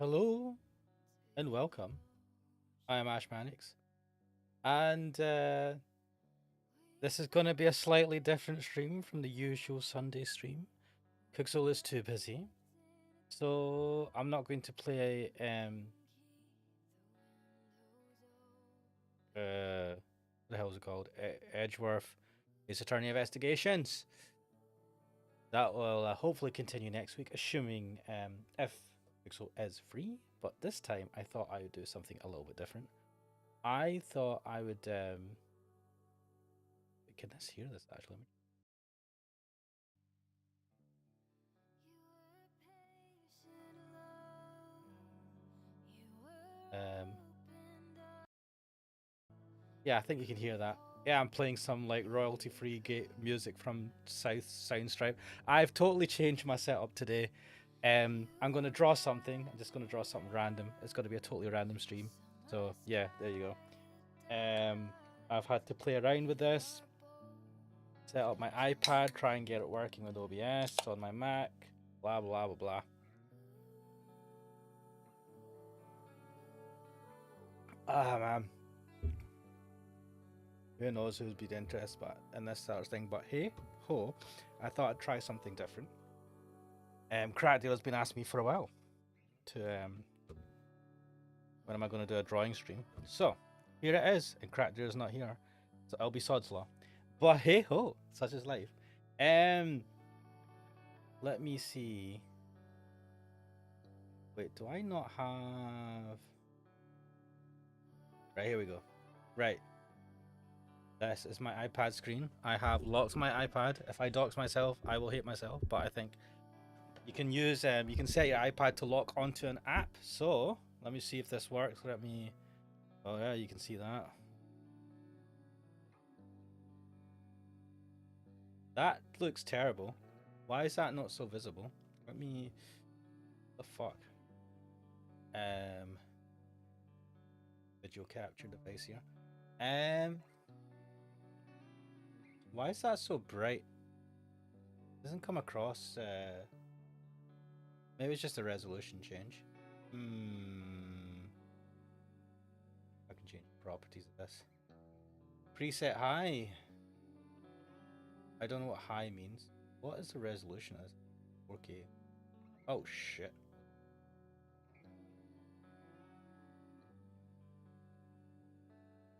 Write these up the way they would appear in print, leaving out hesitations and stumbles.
Hello and welcome. I am Ash Mannix, and this is going to be a slightly different stream from the usual Sunday stream. Pixel is too busy, so I'm not going to play what the hell is it called? Edgeworth Ace Attorney Investigations. That will hopefully continue next week, assuming if Pixel is free. But this time, I thought I would do something a little bit different. I thought I would. Can this hear this actually? Um, yeah, I think you can hear that. Yeah, I'm playing some like royalty-free music from South Soundstripe. I've totally changed my setup today. I'm gonna draw something. I'm just gonna draw something random. It's gonna be a totally random stream. So yeah, there you go. I've had to play around with this, set up my iPad, try and get it working with OBS on my Mac. Blah blah blah blah. Ah man, who knows who's been interested in this sort of thing? But hey ho, I thought I'd try something different. Crackdeal has been asking me for a while to when am I going to do a drawing stream? So here it is, and Crackdeal is not here, so I'll be sod's law. But hey ho, such is life. Let me see. Wait, do I not have? Right, here we go. Right, this is my iPad screen. I have locked my iPad. If I dox myself, I will hate myself. But I think you can use you can set your iPad to lock onto an app. So let me see if this works. Let me. Oh yeah, you can see that. That looks terrible. Why is that not so visible? Let me. The fuck. Um. Video capture device here. Why is that so bright? Doesn't come across. Maybe it's just a resolution change. I can change the properties of this. Preset high. I don't know what high means. What is the resolution as? 4K. Oh shit.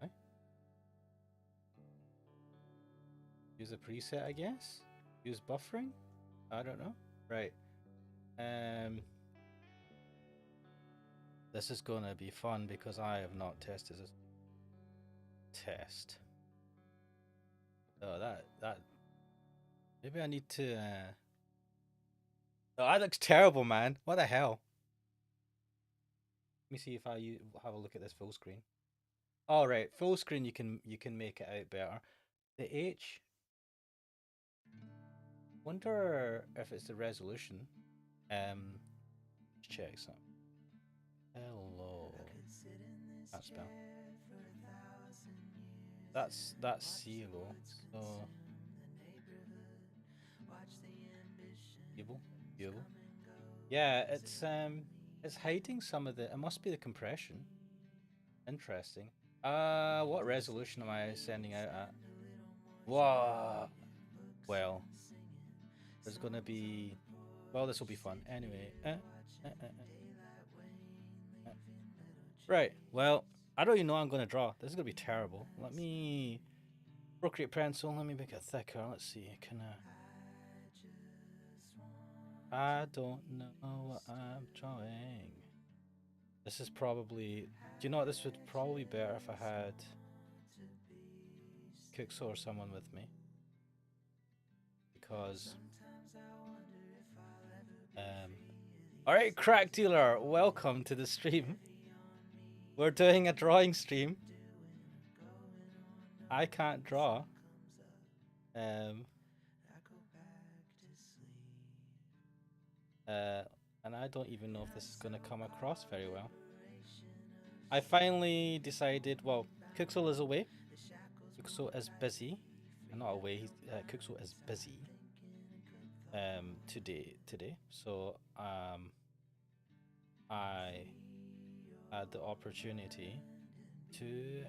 Okay. Use a preset, I guess. Use buffering. I don't know. Right. Um. This is gonna be fun because I have not tested this. Test. Oh, that. Maybe I need to. Oh, that looks terrible, man. What the hell? Let me see if I have a look at this full screen. All right, full screen. You can make it out better. The H. Wonder if it's the resolution. Check some. Hello. That spell. That's CLO. So evil, evil. Yeah, it's hiding some of the. It must be the compression. Interesting. What resolution am I sending out at? Wow. Well, there's gonna be. Well, this will be fun. Anyway. Right. Well, I don't even know what I'm gonna draw. This is gonna be terrible. Let me procreate pencil. Let me make it thicker. Let's see. Can I don't know what I'm drawing. This is probably. Do you know what? This would probably be better if I had Cookso or someone with me. Because. Alright, Crack Dealer, welcome to the stream. We're doing a drawing stream. I can't draw. And I don't even know if this is going to come across very well. I finally decided, well, Kuxel is away. Kuxel is busy. Not away, Kuxel is busy today. So I had the opportunity to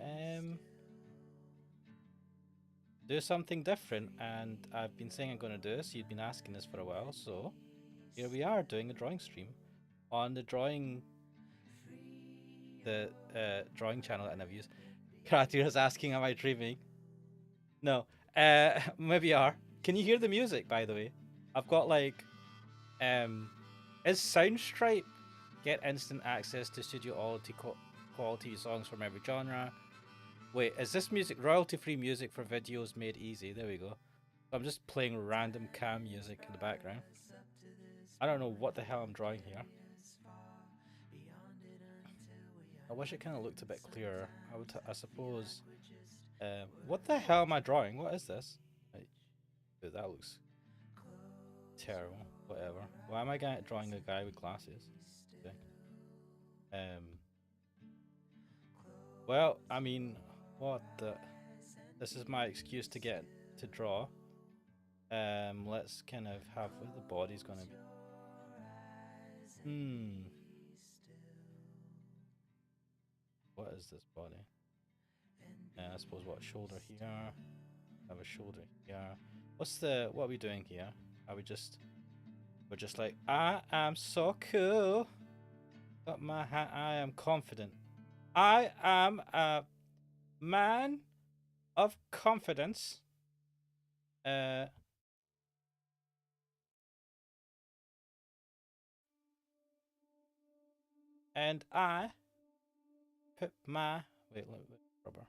do something different, and I've been saying I'm going to do this. You've been asking this for a while, so here we are doing a drawing stream on the drawing channel that I never use. Kratir is asking, "Am I dreaming?" No, maybe you are. Can you hear the music? By the way, I've got like, is Soundstripe get instant access to studio quality songs from every genre? Wait, is this music royalty-free music for videos made easy? There we go. I'm just playing random cam music in the background. I don't know what the hell I'm drawing here. I wish it kind of looked a bit clearer. I suppose. What the hell am I drawing? What is this? Dude, that looks terrible. Whatever. Why am I drawing a guy with glasses? Okay. Well, I mean, what the? This is my excuse to get to draw. Let's kind of have what the body's gonna be. What is this body? I suppose what shoulder here? Have a shoulder here. What are we doing here? Are we just we're just like, I am so cool. Got my hat, I am confident. I am a man of confidence. And I put my wait, rubber.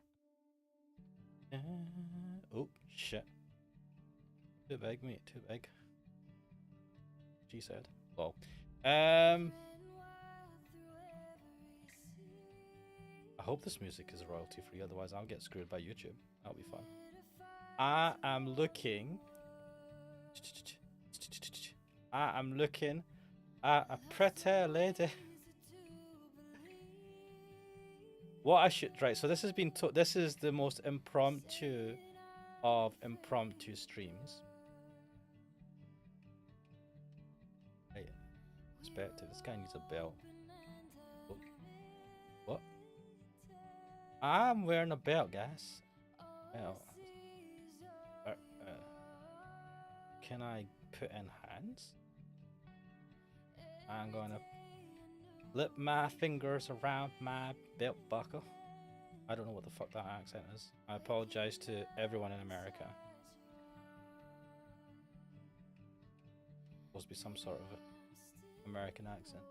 Oh shit! Too big, mate. Too big. She said. Lol. I hope this music is royalty free. Otherwise, I'll get screwed by YouTube. That'll be fun. I am looking. I am looking at a pretty lady. What I should right. So this has been. This is the most impromptu of impromptu streams. Hey, perspective. This guy needs a belt. Oh. What? I'm wearing a belt, guys. Belt. Can I put in hands? I'm gonna flip my fingers around my belt buckle. I don't know what the fuck that accent is. I apologize to everyone in America. Supposed to be some sort of American accent.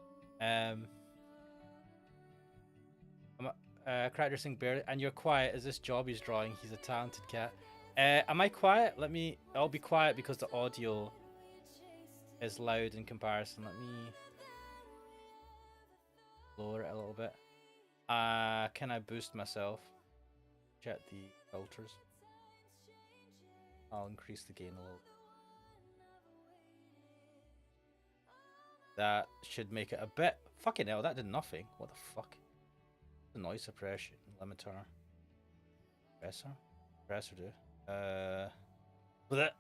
Cracker sing barely, and you're quiet. Is this job he's drawing? He's a talented cat. Am I quiet? I'll be quiet because the audio is loud in comparison. Let me lower it a little bit. Can I boost myself? Check the filters. I'll increase the gain a little. That should make it a bit. Fucking hell, that did nothing. What the fuck? The noise suppression limiter. Compressor do. Bleh.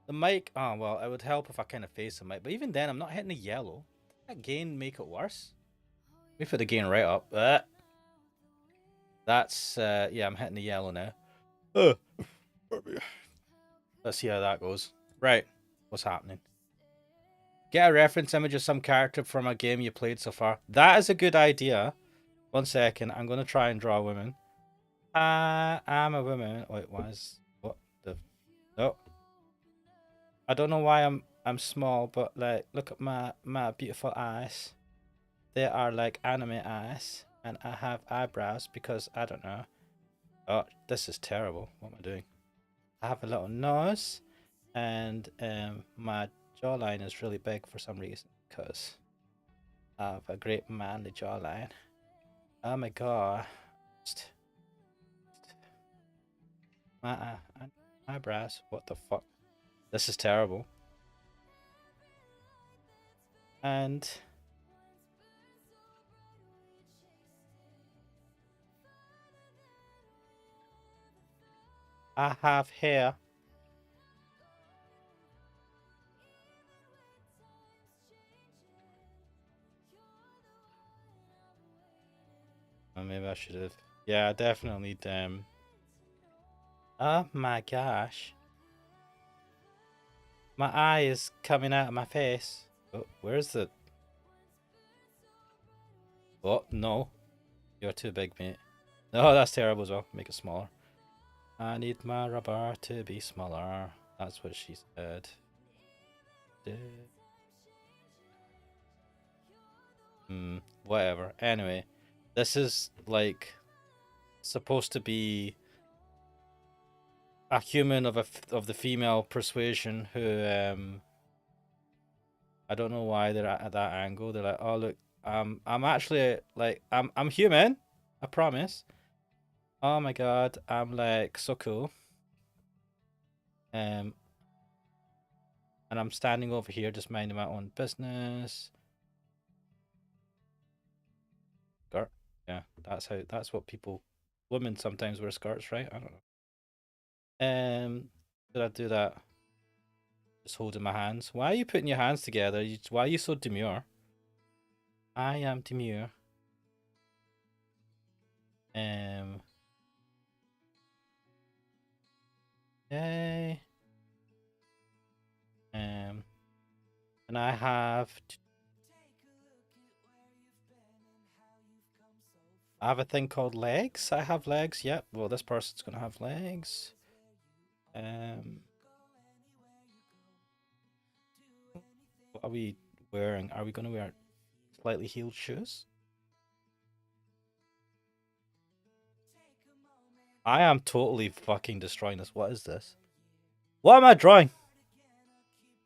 The mic. Oh well, it would help if I kind of face the mic, but even then, I'm not hitting the yellow. Does that gain make it worse? Let me put the gain right up. That's yeah, I'm hitting the yellow now. Let's see how that goes. Right, what's happening? Get a reference image of some character from a game you played so far. That is a good idea. 1 second, I'm gonna try and draw a woman. I'm a woman. Wait, what the? No, I don't know why I'm small, but like, look at my beautiful eyes. They are like anime eyes, and I have eyebrows because I don't know. Oh, this is terrible. What am I doing? I have a little nose, and my jawline is really big for some reason because I have a great manly jawline. Oh my god. My eyebrows. What the fuck? This is terrible. And I have hair. maybe I should have. Yeah, I definitely need Oh my gosh. My eye is coming out of my face. Oh, where's the... Oh, no. You're too big, mate. No, that's terrible as well. Make it smaller. I need my rubber to be smaller. That's what she said. Whatever. Anyway, this is like supposed to be a human of the female persuasion who I don't know why they're at that angle. They're like, oh look, I'm actually like I'm human, I promise. Oh my god, I'm like so cool. And I'm standing over here just minding my own business. Skirt. Yeah, that's what women sometimes wear skirts, right? I don't know. Did I do that? Just holding my hands. Why are you putting your hands together? Why are you so demure? I am demure. Yay. And I have a thing called legs. I have legs. Yep. Well, this person's gonna have legs. What are we wearing? Are we gonna wear slightly heeled shoes? I am totally fucking destroying this. What is this? What am I drawing?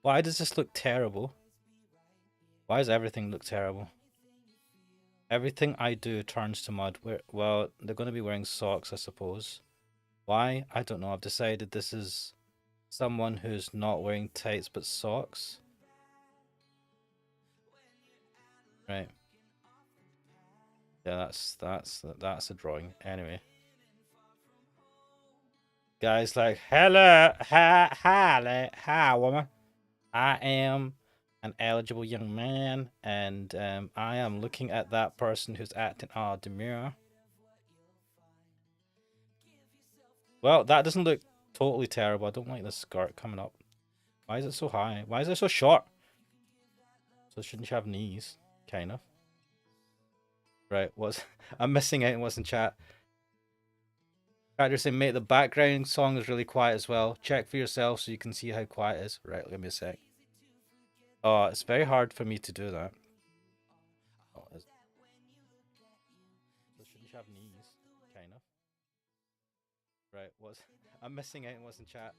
Why does this look terrible? Why does everything look terrible? Everything I do turns to mud. Well, they're going to be wearing socks, I suppose. Why? I don't know. I've decided this is someone who's not wearing tights but socks. Right. Yeah, that's a drawing. Anyway. Guys like, hello, hi, woman. I am an eligible young man, and I am looking at that person who's acting all demure. Well, that doesn't look totally terrible. I don't like the skirt coming up. Why is it so high? Why is it so short? So shouldn't you have knees? Kind of. Right, I'm missing out on what's in chat. Character saying, mate, the background song is really quiet as well. Check for yourself so you can see how quiet it is. Right, give me a sec. Oh, it's very hard for me to do that. Oh, so shouldn't you have knees? Kind of. Right, I'm missing out on what's in chat.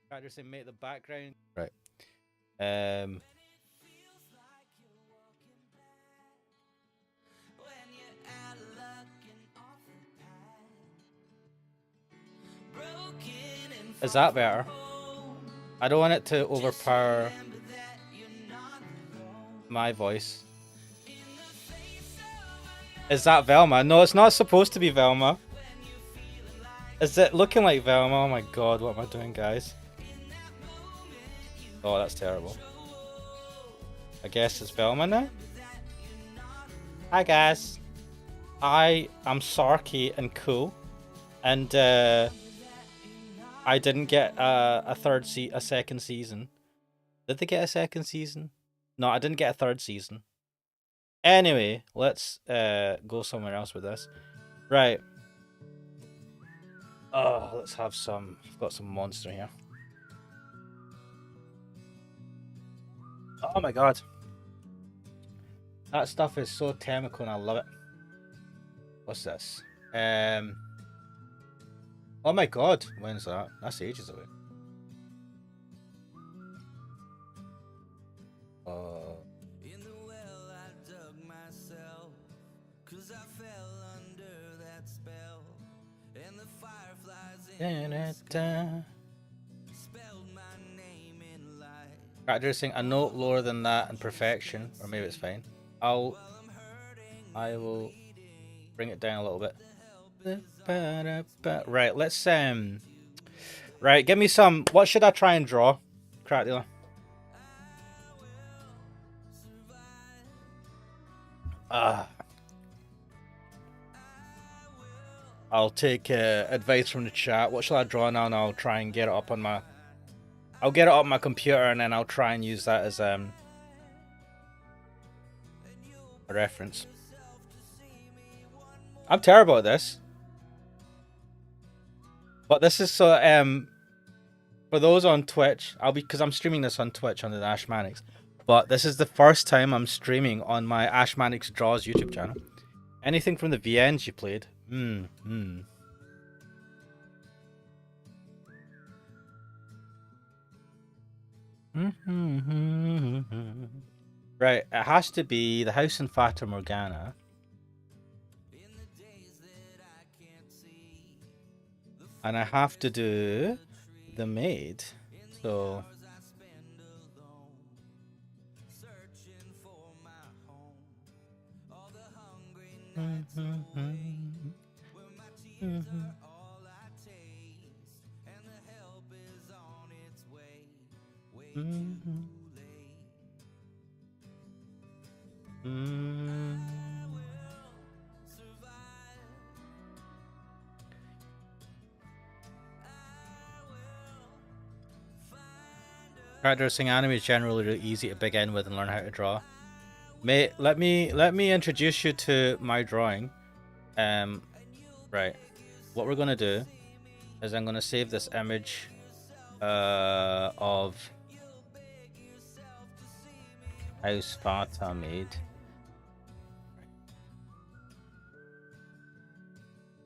Character saying, mate, the background. Right. Is that better? I don't want it to overpower my voice. Is that Velma? No, it's not supposed to be Velma. Is it looking like Velma? Oh my god, what am I doing, guys? Oh, that's terrible. I guess it's Velma now? Hi, guys. I am Sarky and cool. And, I didn't get a second season. Did they get a second season? No, I didn't get a third season. Anyway, let's go somewhere else with this. Right. Oh, let's have some. I've got some monster here. Oh my god. That stuff is so chemical and I love it. What's this? Oh my god, when's that? That's ages away. In the well I dug myself, 'cause I fell under that spell, and the fireflies in spelled my name in light. Character saying a note lower than that and perfection, or maybe it's fine. I will bring it down a little bit. Right, let's right, give me some. What should I try and draw? Crack dealer. I'll take advice from the chat. What shall I draw now? And I'll try and get it up on my. I'll get it up on my computer and then I'll try and use that as a reference. I'm terrible at this, but this is so for those on Twitch. Because I'm streaming this on Twitch under the Ashmanics, but this is the first time I'm streaming on my Ashmanics Draws YouTube channel. Anything from the VNs you played? Right, it has to be the House in Fata Morgana. And I have to do the maid. So characterizing anime is generally really easy to begin with and learn how to draw. Mate, let me introduce you to my drawing. Right. What we're gonna do is I'm gonna save this image of House Fata made.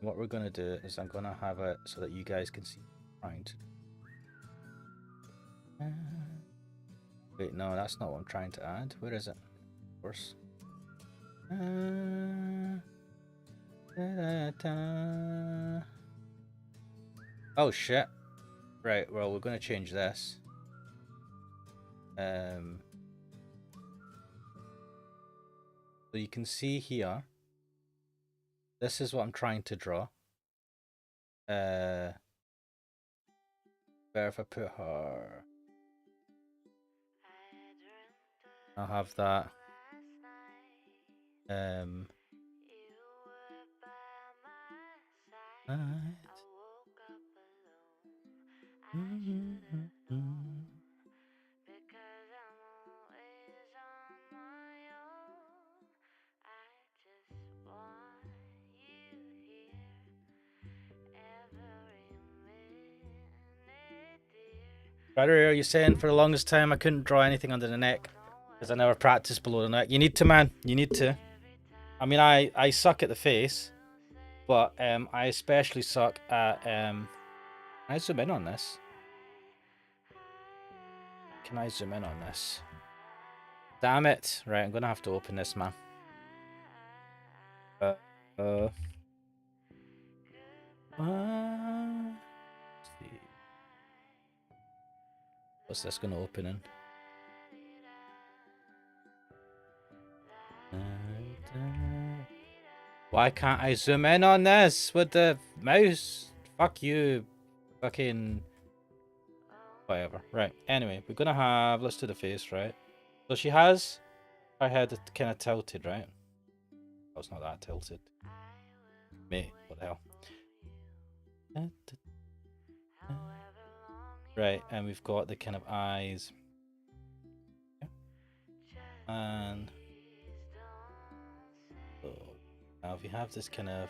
What we're gonna do is I'm gonna have it so that you guys can see trying to. Wait, no, that's not what I'm trying to add. Where is it? Of course. Oh shit. Right, well we're gonna change this. So you can see here. This is what I'm trying to draw. Where if I put her? I'll have that. Brother, are you saying for the longest time I couldn't draw anything under the neck because I never practiced below the neck? You need to, man. You need to. I mean, I suck at the face, but I especially suck at Can I zoom in on this? Can I zoom in on this? Damn it! Right, I'm gonna have to open this, man. Let's see. What's this gonna open in? Why can't I zoom in on this with the mouse? Fuck you. Fucking... Whatever. Right. Anyway, we're gonna have... Let's do the face, right? So she has her head kind of tilted, right? Oh, it's not that tilted. Mate, what the hell? Right, and we've got the kind of eyes. And... So, now if you have this kind of...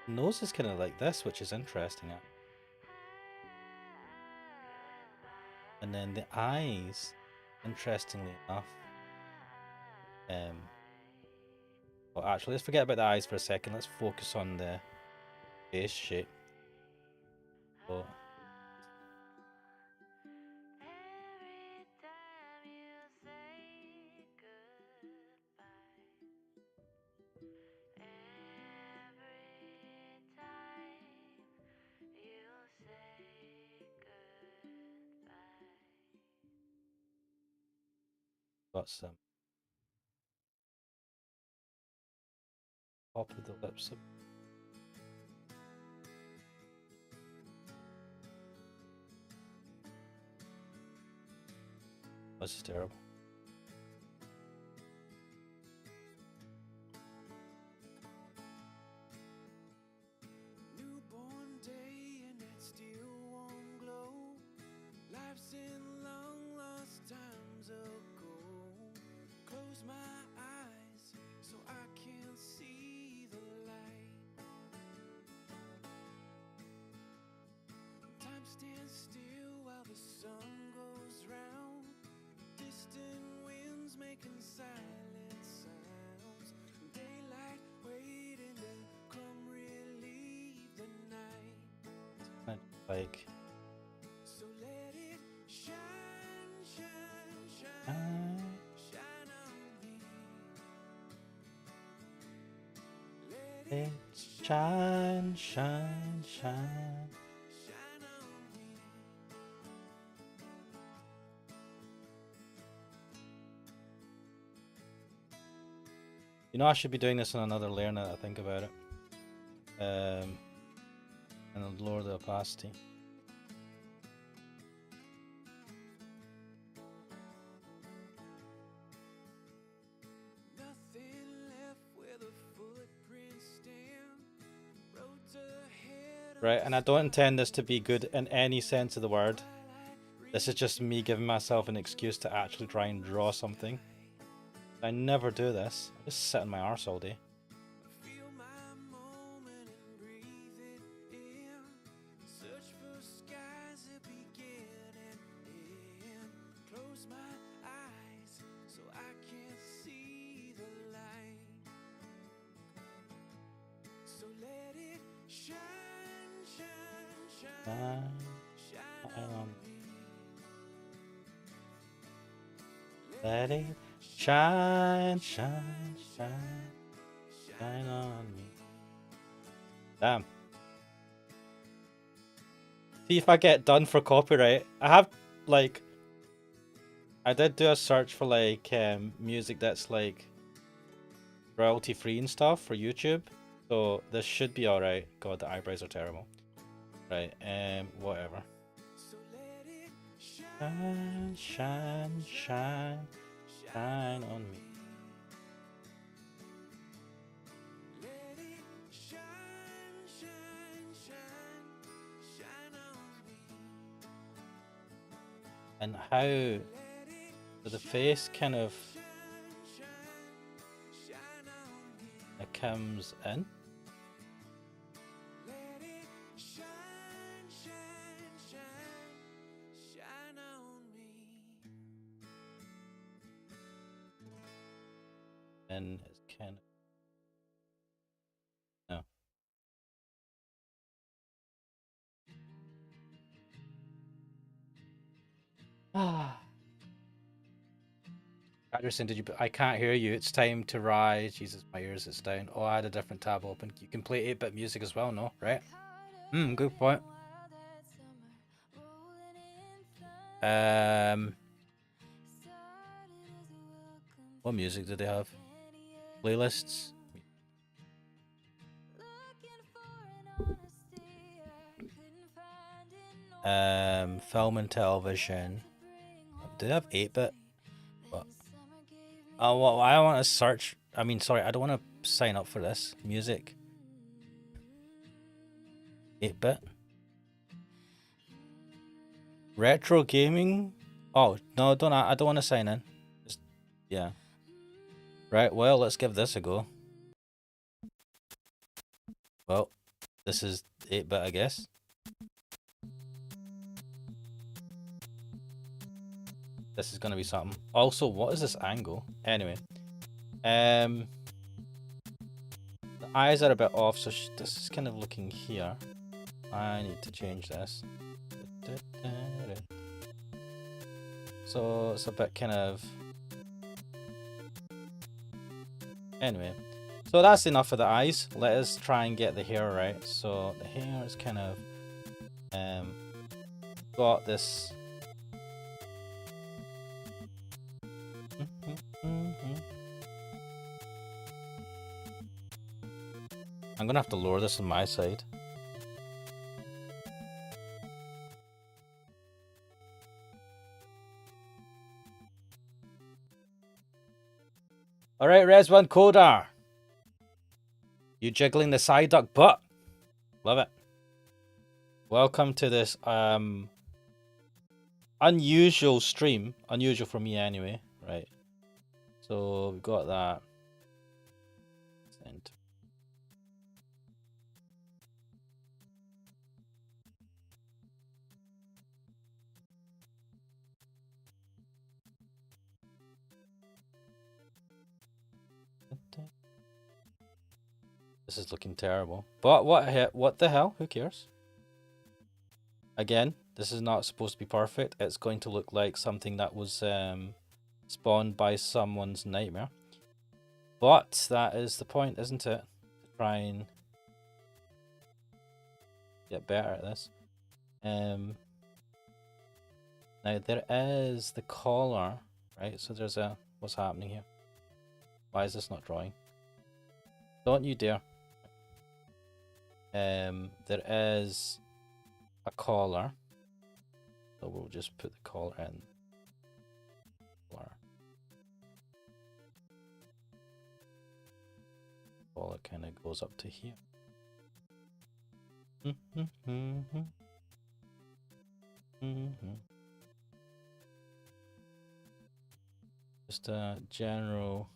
Nose is kind of like this, which is interesting. And then the eyes, interestingly enough... Well, actually, let's forget about the eyes for a second. Let's focus on the face shape. So, got some top of the lips. This is terrible. like. It's shine, shine, shine. You know, I should be doing this on another layer now that I think about it. And I'll lower the opacity. Right, and I don't intend this to be good in any sense of the word. This is just me giving myself an excuse to actually try and draw something. I never do this. I just sit on my arse all day. Let it shine, shine, shine, shine on me. Damn. See if I get done for copyright. I have, like, I did do a search for, like, music that's, like, royalty free and stuff for YouTube. So this should be alright. God, the eyebrows are terrible. Right, whatever. Shine, shine, shine, shine on me. And how the face kind of it comes in. And it's kind of no. Ah. Anderson, did you? I can't hear you. It's time to rise. Jesus, my ears is down. Oh, I had a different tab open. You can play 8-bit music as well, no? Right? Good point. What music do they have? Playlists. Film and television. Do they have 8-bit? What? Oh, well, I want to search. I mean, sorry, I don't want to sign up for this. Music. 8-bit. Retro gaming. Oh no, don't I don't want to sign in. Just, yeah. Right. Well, let's give this a go. Well, this is 8-bit, I guess. This is gonna be something. Also, what is this angle? Anyway, the eyes are a bit off, so this is kind of looking here. I need to change this. So it's a bit kind of. Anyway, so that's enough for the eyes. Let us try and get the hair right. So the hair is kind of got this. I'm gonna have to lower this on my side. Alright, Res1 Kodar. You jiggling the side duck butt. Love it. Welcome to this unusual stream. Unusual for me anyway. Right. So we've got that. Send. This is looking terrible. But what the hell? Who cares? Again, this is not supposed to be perfect. It's going to look like something that was spawned by someone's nightmare. But that is the point, isn't it? To try and get better at this. Now there is the collar, right? So there's a... What's happening here? Why is this not drawing? Don't you dare. There is a collar. So we'll just put the collar in. Collar kind of goes up to here. Just a general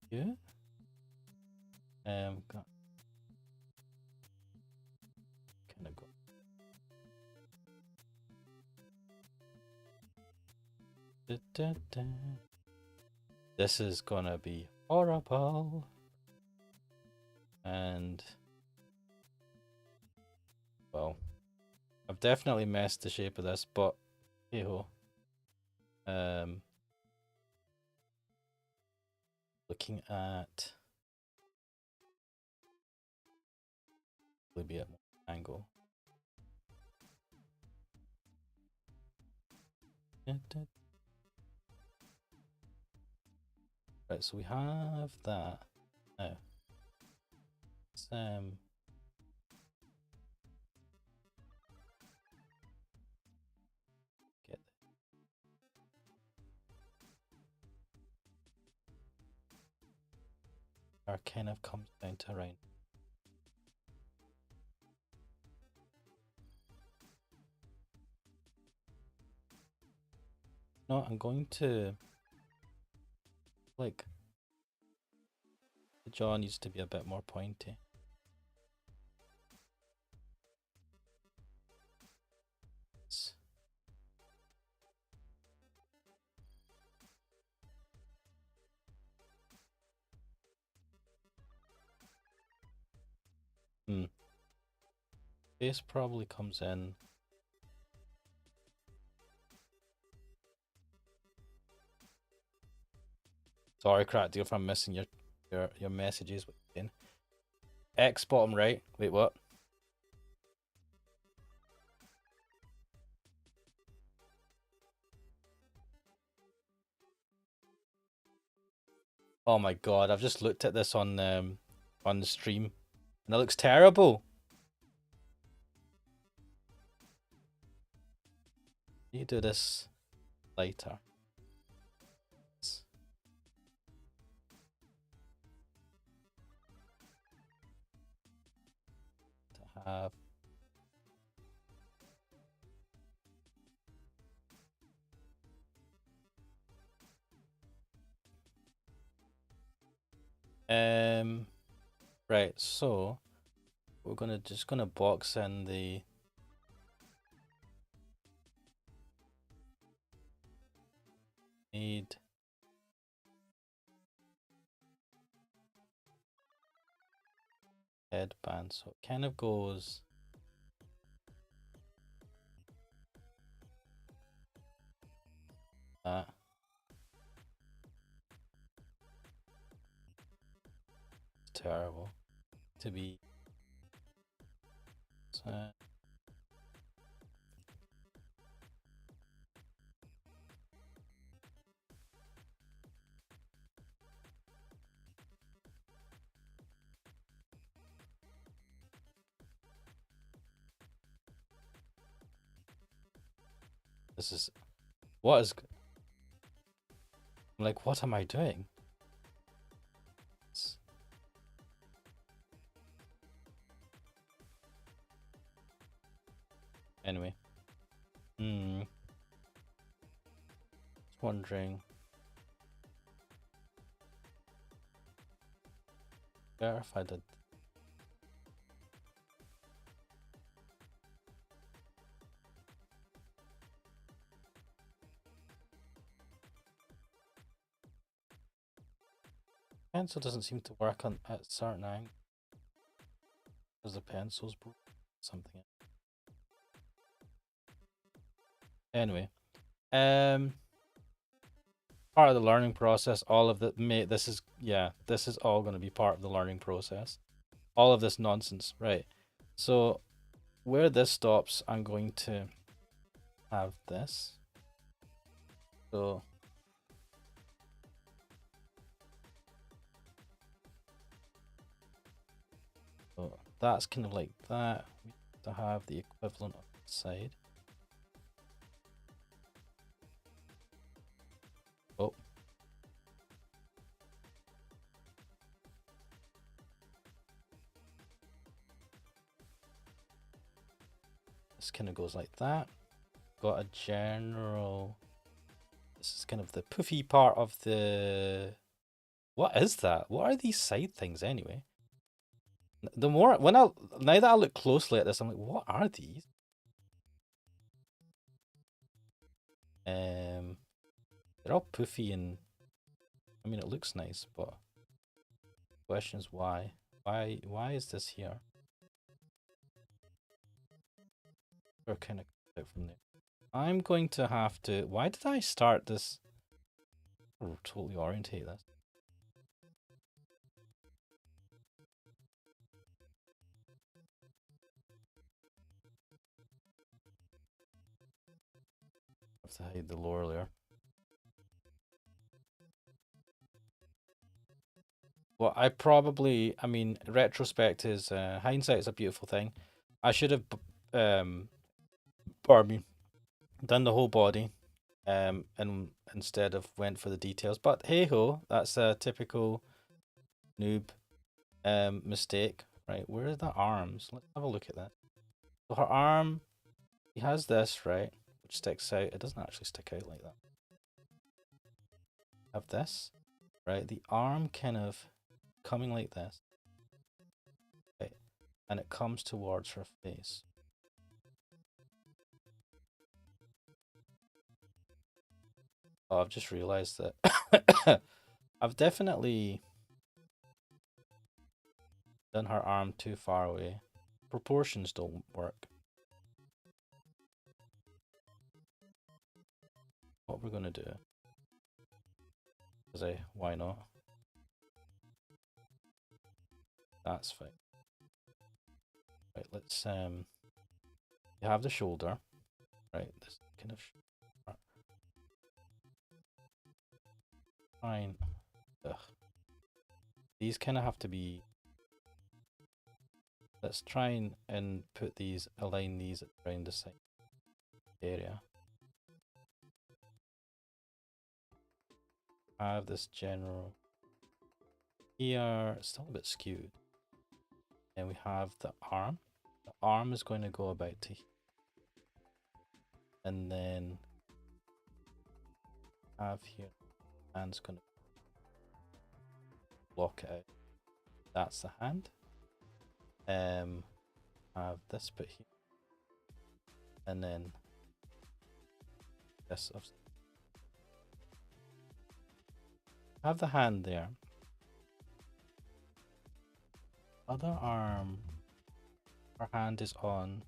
view. Kind of go. This is gonna be horrible. And well, I've definitely messed the shape of this, but hey ho. Looking at maybe at angle. Right, so we have that. Now, let's get our kind of comes down to around. No, I'm going to like the jaw needs to be a bit more pointy. Face probably comes in. Sorry, Crack Deal, if I'm missing your messages. X bottom right. Wait, what? Oh my god! I've just looked at this on the stream, and it looks terrible. You do this later. To have. Right, so we're just gonna box in the need headband, so it kind of goes that. It's terrible to be. So, this is what is. I'm like, what am I doing? Anyway, just wondering. Better if I did. Pencil doesn't seem to work on at certain angles because the pencil's broken. Something. Anyway, um, part of the learning process. All of the mate. This is This is all going to be part of the learning process. All of this nonsense, right? So where this stops, I'm going to have this. So that's kind of like that. We have to have the equivalent on the side. Oh. This kind of goes like that. Got a general. This is kind of the poofy part of the. What is that? What are these side things anyway? The more now that I look closely at this, I'm like, what are these? They're all poofy and I mean it looks nice, but the question is why? Why is this here? Or kind of out from there. I'm going to have to. Why did I start this? Or totally orientate this. I have to hide the lower layer. Well, I mean, retrospect is hindsight is a beautiful thing. I should have, pardon me, done the whole body, and instead of went for the details. But hey ho, that's a typical noob, mistake. Right, where are the arms? Let's have a look at that. So her arm, he has this right, which sticks out. It doesn't actually stick out like that. Have this, right? The arm kind of coming like this, right, and it comes towards her face. Oh, I've just realized that I've definitely done her arm too far away. Proportions don't work. What we're gonna do is why not? That's fine. Right, let's you have the shoulder, right? This kind of fine. Ugh. These kind of have to be. Let's try and put these, align these around the side area. I have this general here, still a bit skewed. And we have the arm. The arm is going to go about to here. And then have here, hand's going to block it out. That's the hand. Have this bit here. And then this. Have the hand there. Other arm. Our hand is on.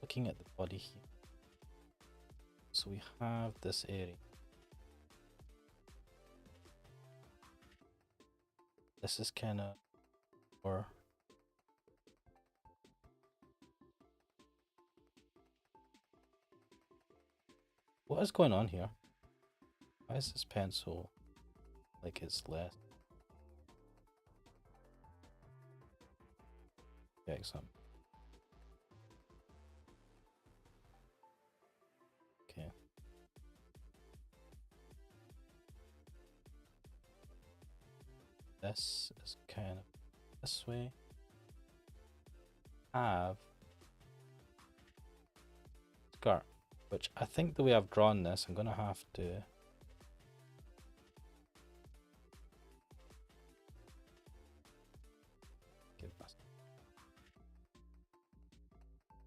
Looking at the body here. So we have this area. This is kind of, or what is going on here? Why is this pencil like it's less? Check some. Okay. This is kind of this way. Have skirt, which I think the way I've drawn this, I'm gonna have to give this.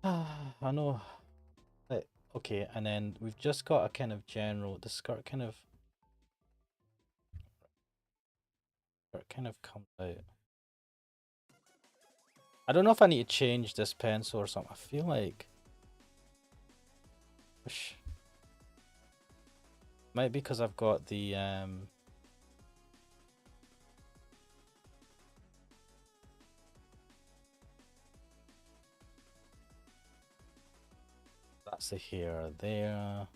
I know. Okay, and then we've just got a kind of general. The skirt kind of comes out. I don't know if I need to change this pencil or something. I feel like Might be because I've got the that's the hair there.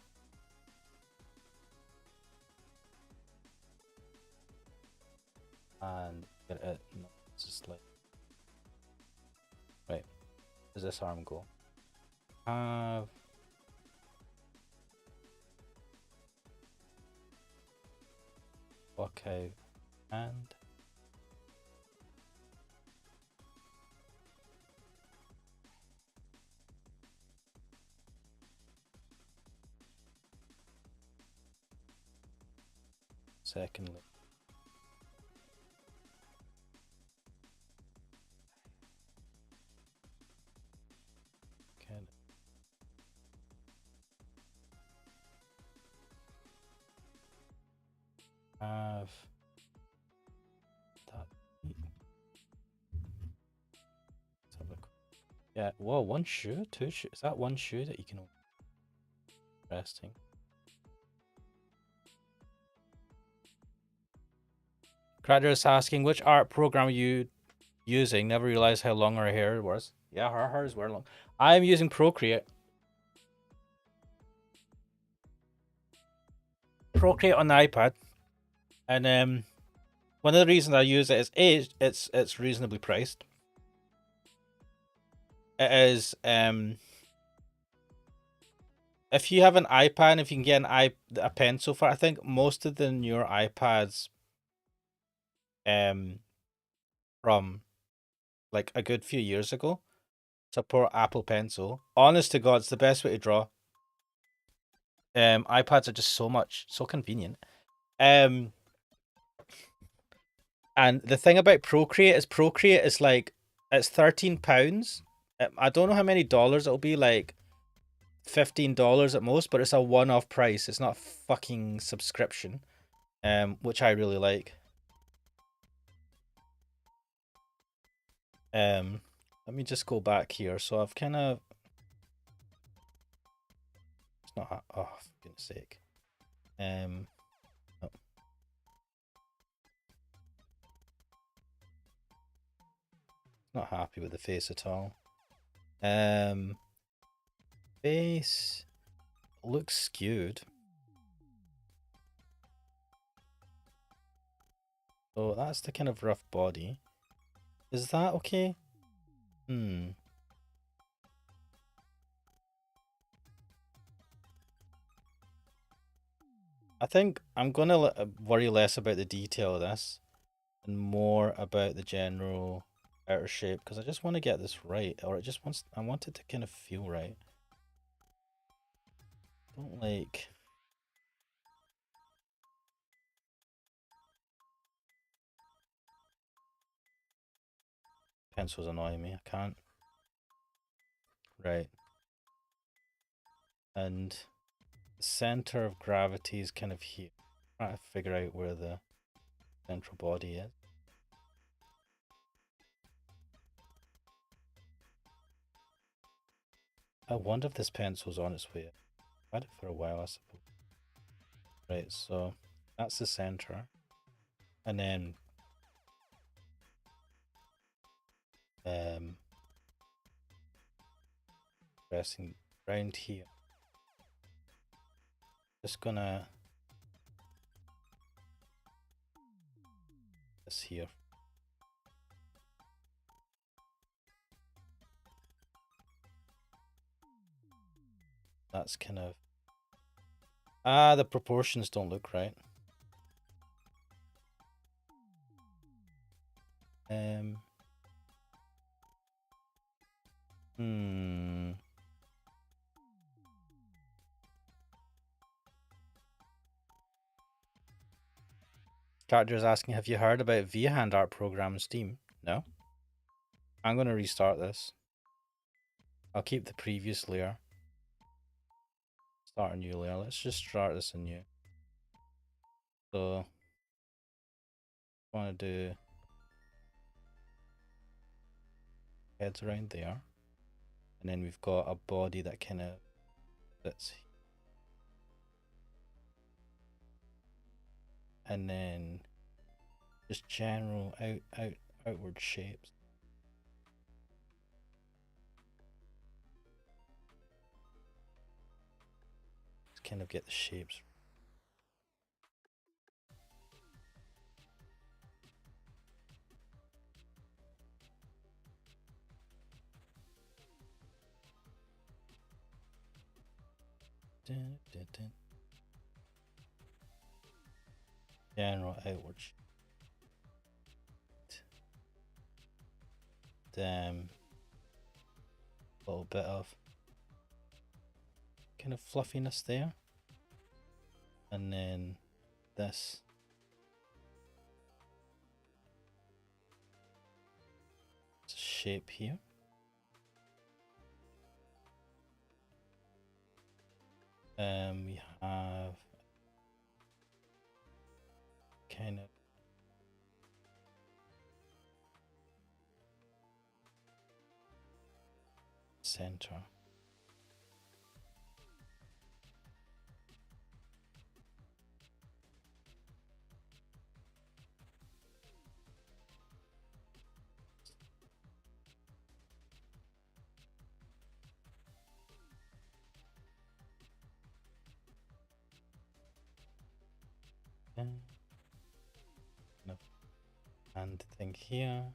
And get it. No, it's just like right. Where's this arm go? Have walk out and secondly. Okay. Have that. Let's have a look. Yeah. Whoa, one shoe, two shoe. Is that one shoe that you can open? Interesting. Crowder is asking which art program are you using? Never realized how long her hair was. Yeah, her hers were long. I'm using Procreate. Procreate on the iPad, and one of the reasons I use it is A, it's reasonably priced. It is if you have an iPad, if you can get a pencil for it, I think most of the newer iPads from like a good few years ago support Apple Pencil. Honest to God, it's the best way to draw. iPads are just so convenient. And the thing about Procreate is like it's £13. I don't know how many dollars it'll be, like $15 at most, but it's a one-off price. It's not a fucking subscription, which I really like. Let me just go back here. So I've kind of, it's not, oh, for goodness sake. No. Not happy with the face at all. Face looks skewed. So that's the kind of rough body. Is that okay? I think I'm gonna worry less about the detail of this and more about the general outer shape, because I just want to get this right, or I want it to kind of feel right. Don't like pencils annoy me. I can't. Right. And the center of gravity is kind of here. I'm trying to figure out where the central body is. I wonder if this pencil's on its way. I've had it for a while, I suppose. Right, so that's the center. And then pressing around here. Just gonna this here. That's kind of the proportions don't look right. Character is asking, have you heard about V-Hand art program on Steam? No? I'm going to restart this. I'll keep the previous layer. Start a new layer. Let's just start this anew. So, I want to do heads around there. And then we've got a body that kind of fits and then just general outward shapes. Just kind of get the shapes. Dun, dun, dun. General outward. A little bit of kind of fluffiness there, and then this shape here. We have kind of center. And thing here.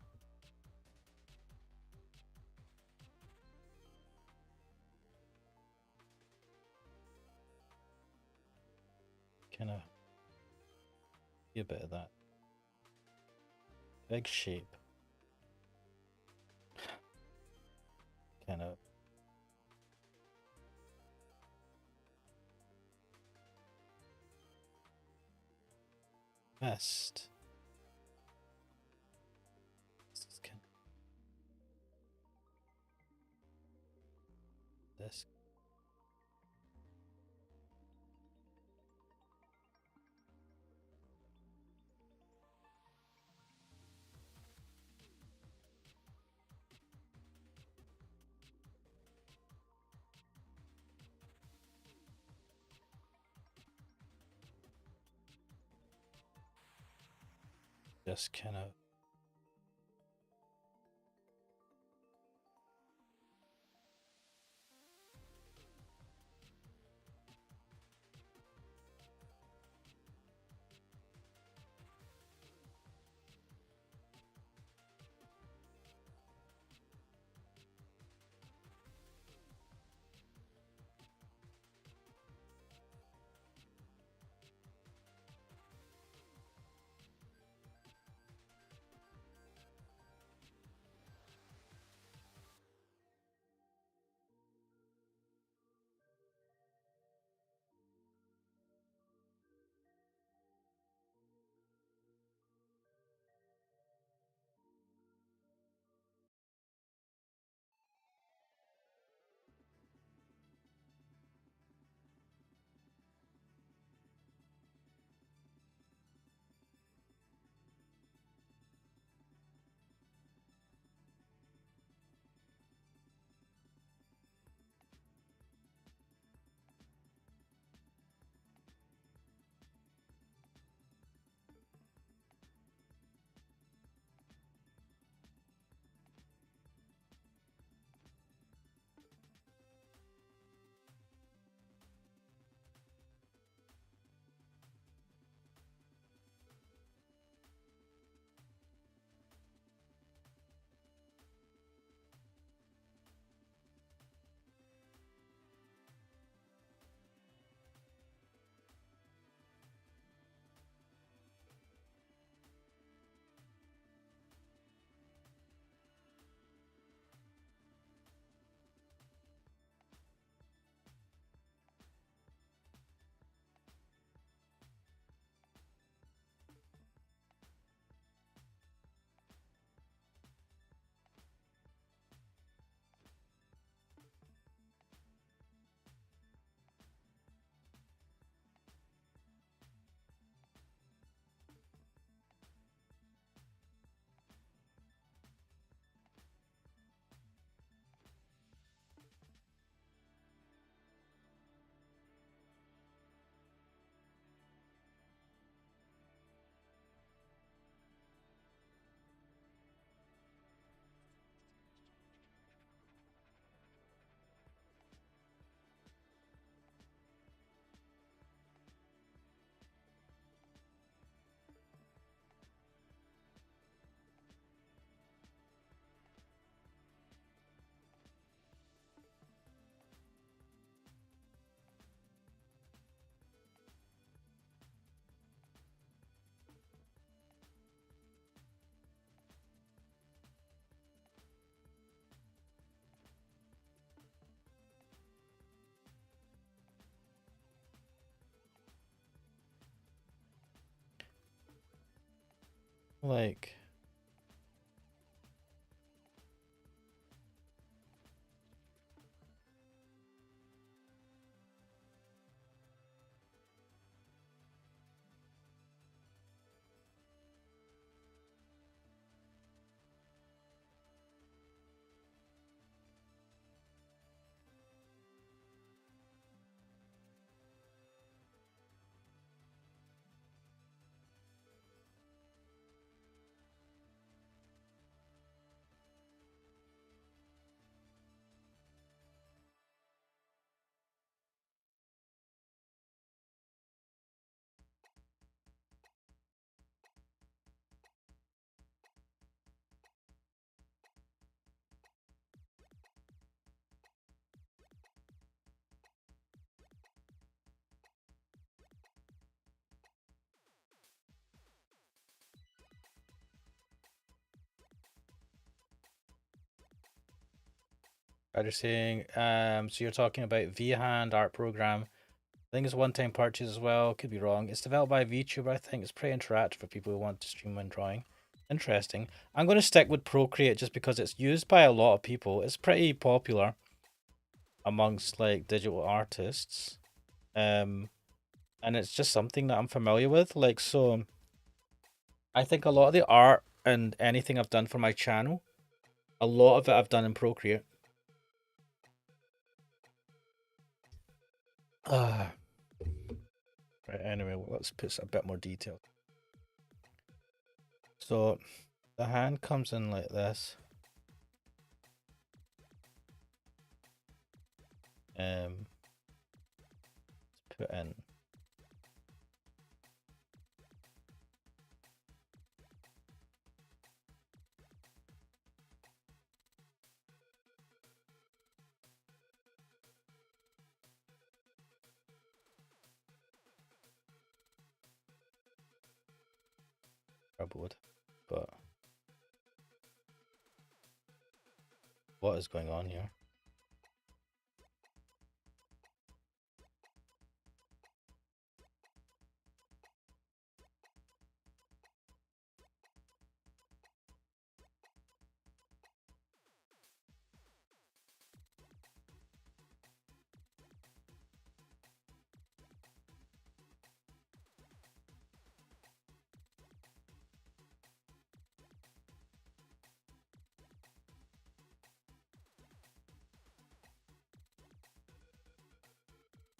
Kind of a bit of that big shape. Kind of vest. This. Just kind of Like, are you saying, so you're talking about V-Hand art program. I think it's a one-time purchase as well. Could be wrong. It's developed by a VTuber. I think it's pretty interactive for people who want to stream when drawing. Interesting. I'm going to stick with Procreate just because it's used by a lot of people. It's pretty popular amongst like digital artists. And it's just something that I'm familiar with. Like, so I think a lot of the art and anything I've done for my channel, a lot of it I've done in Procreate. Right, anyway, let's put a bit more detail. So the hand comes in like this. Let's put in. Troubled, but what is going on here?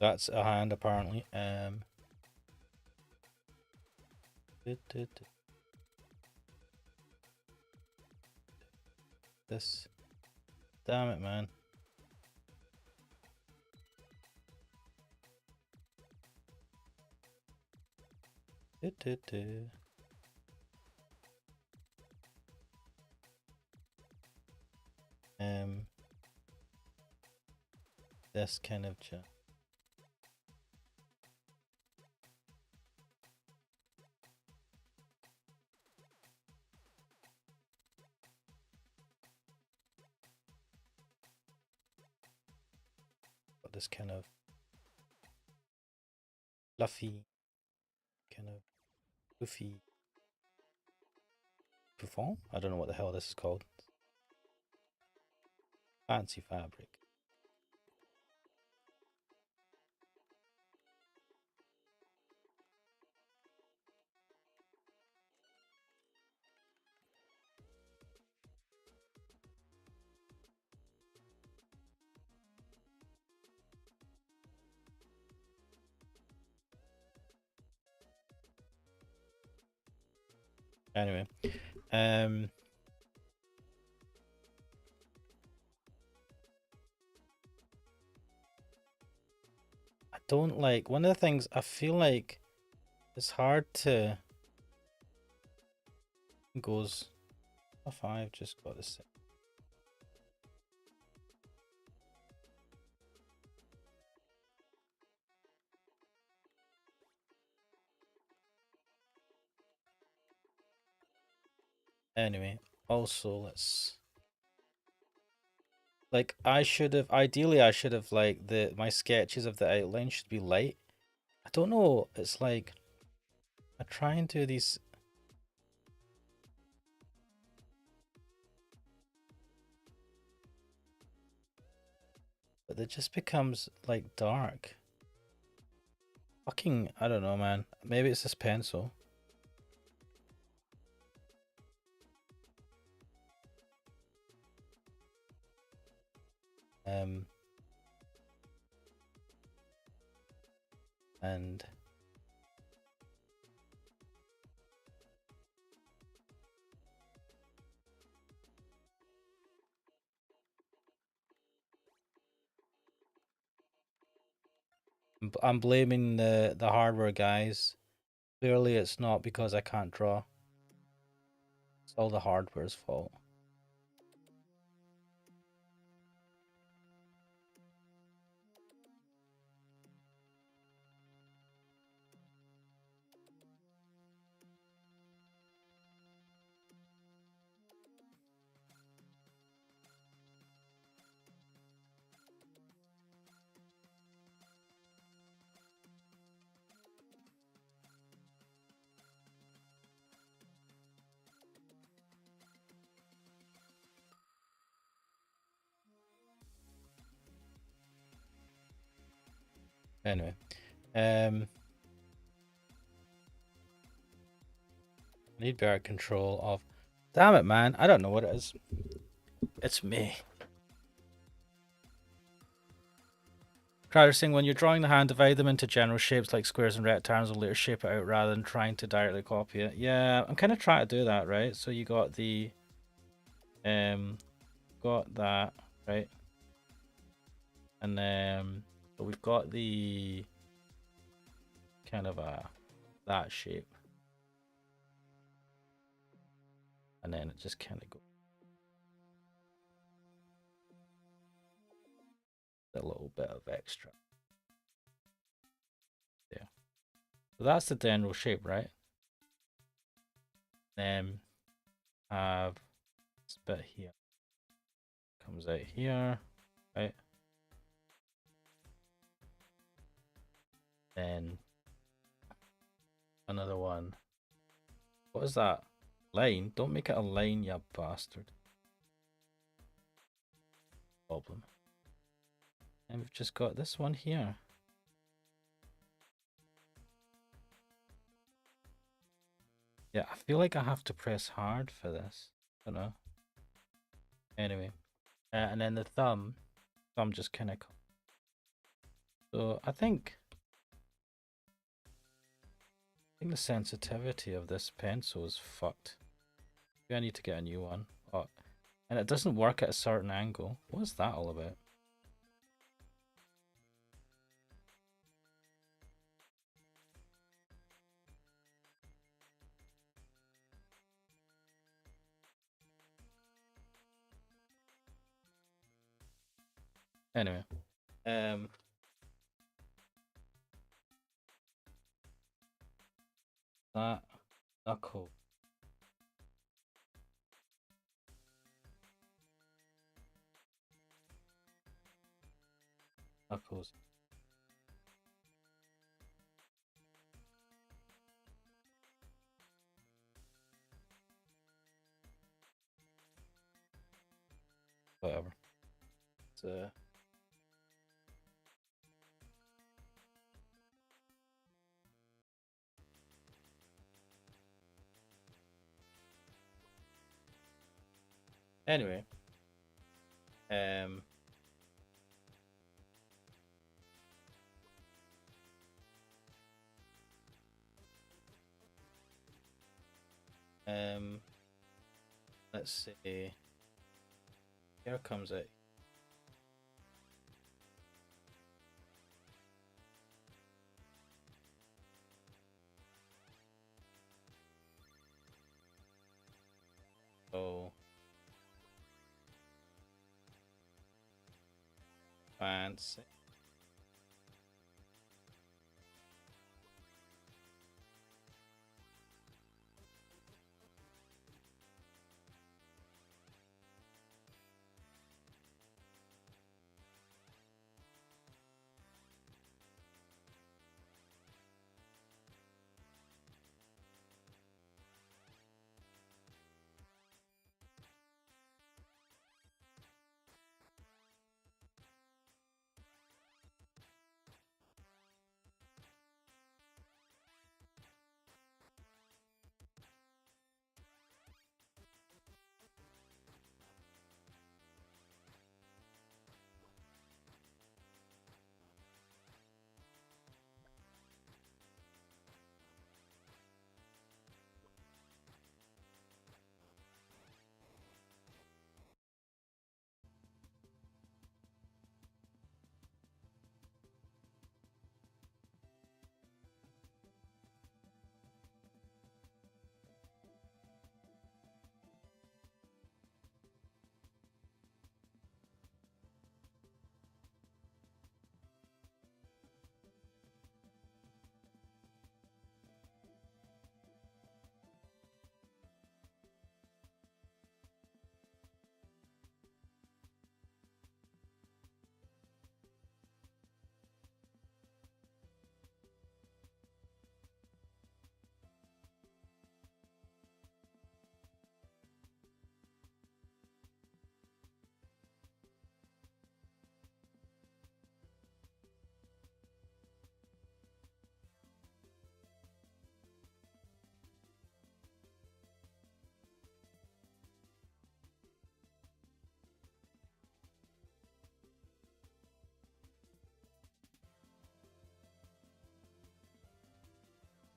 That's a hand apparently. This, damn it, man. This kind of this kind of fluffy, kind of goofy bouffant. I don't know what the hell this is called. Fancy fabric. Anyway, I don't like, one of the things I feel like it's hard to goes a 5, just got this. Anyway, also let's, like, I should have, ideally I should have, like, my sketches of the outline should be light. I don't know, it's like I try and do these, but it just becomes like dark. Fucking, I don't know, man. Maybe it's this pencil. And I'm blaming the hardware guys. Clearly it's not because I can't draw. It's all the hardware's fault. Anyway, I need better control of. Damn it, man! I don't know what it is. It's me. Crowder saying when you're drawing the hand, divide them into general shapes like squares and rectangles, and later shape it out rather than trying to directly copy it. Yeah, I'm kind of trying to do that, right? So you got the, got that, right? And then so we've got the kind of that shape, and then it just kind of goes a little bit of extra there. So that's the general shape, right? Then have this bit here comes out here, right? Then another one. What is that? Line? Don't make it a line, you bastard. Problem. And we've just got this one here. Yeah, I feel like I have to press hard for this. I don't know. Anyway, and then the thumb just kind of. So I think the sensitivity of this pencil is fucked. Maybe I need to get a new one. Oh, and it doesn't work at a certain angle. What's that all about? Anyway, that knuckle. Knuckles. Whatever. It's anyway. Let's see. Here comes it. Oh. Fancy.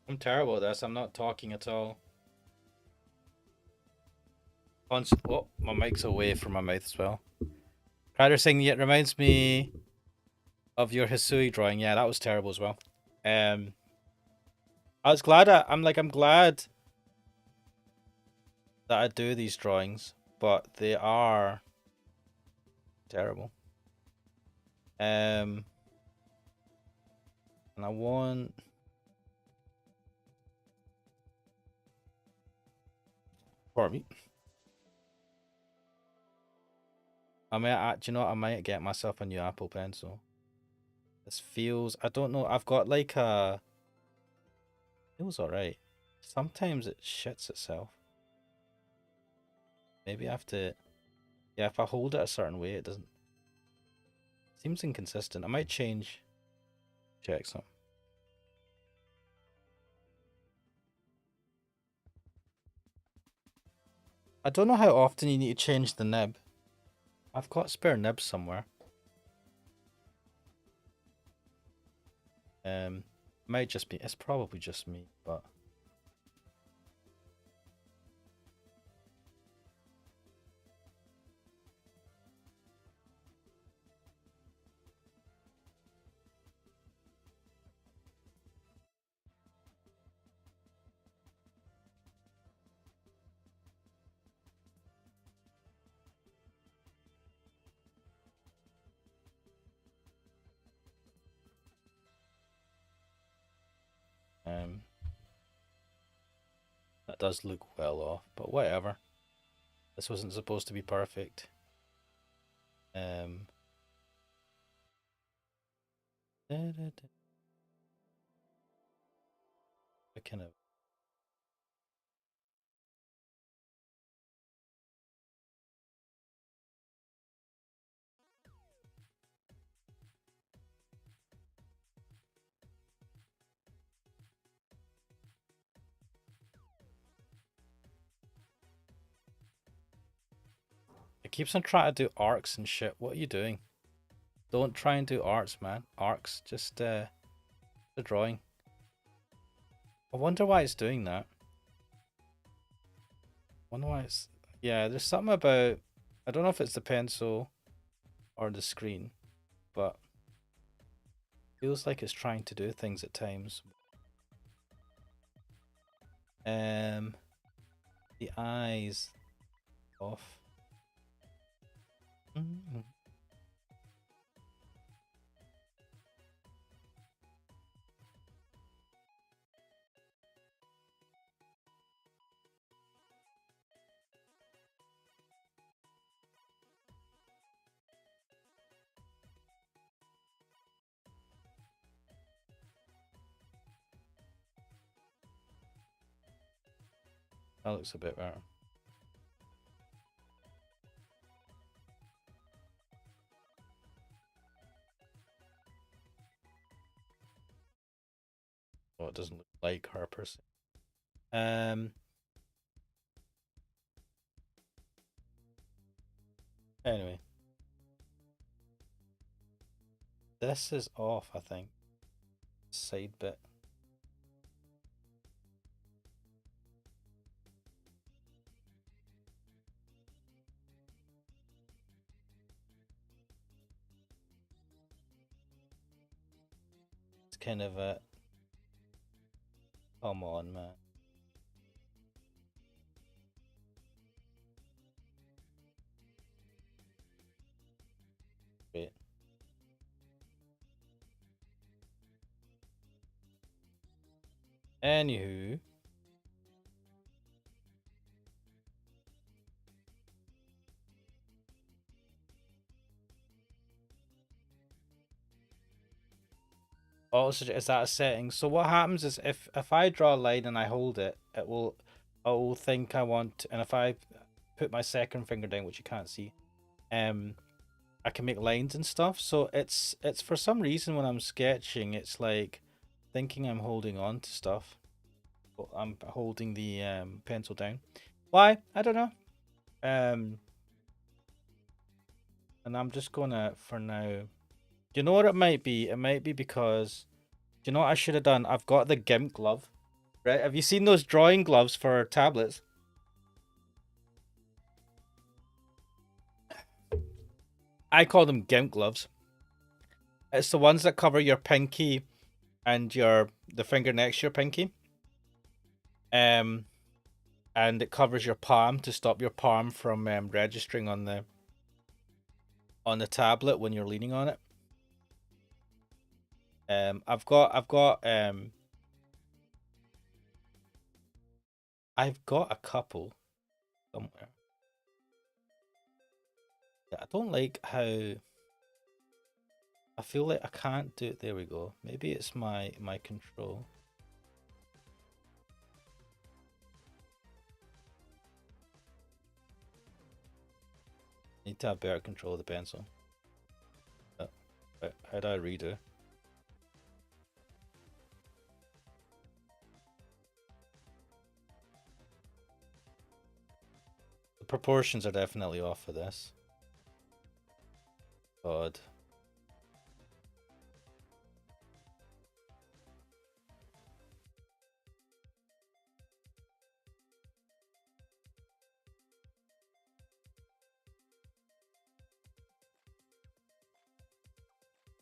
I'm terrible at this. I'm not talking at all. Oh, my mic's away from my mouth as well. Crider saying it reminds me of your Hisui drawing. Yeah, that was terrible as well. I was glad I'm glad that I do these drawings, but they are terrible. And I want. Pardon me. I might, do you know what? I might get myself a new Apple Pencil. This feels, I don't know. I've got like a. Feels alright. Sometimes it shits itself. Maybe I have to. Yeah, if I hold it a certain way, it doesn't. Seems inconsistent. I might change. Check some. I don't know how often you need to change the nib. I've got spare nibs somewhere. Might just be. It's probably just me, but. Um, that does look well off, but whatever. This wasn't supposed to be perfect. Um, I kind of. It keeps on trying to do arcs and shit. What are you doing? Don't try and do arcs, man. Arcs, just the drawing. I wonder why it's doing that. I wonder why it's. Yeah, there's something about. I don't know if it's the pencil or the screen, but feels like it's trying to do things at times. The eyes off. That looks a bit better. Oh, it doesn't look like her per se. Anyway, this is off, I think. Side bit. It's kind of a. Come on, man. Great. Anywho. Also, is that a setting? So what happens is if I draw a line and I hold it, it will think I want, and if I put my second finger down, which you can't see, I can make lines and stuff. So it's for some reason when I'm sketching, it's like thinking I'm holding on to stuff. But I'm holding the pencil down. Why? I don't know. And I'm just gonna for now. You know what it might be? It might be because, do you know what I should have done? I've got the GIMP glove. Right? Have you seen those drawing gloves for tablets? I call them GIMP gloves. It's the ones that cover your pinky and the finger next to your pinky. And it covers your palm to stop your palm from registering on the tablet when you're leaning on it. I've got a couple somewhere. Yeah, I don't like how I feel like I can't do it. There we go. Maybe it's my control. Need to have better control of the pencil. How do I redo? The proportions are definitely off for this. God.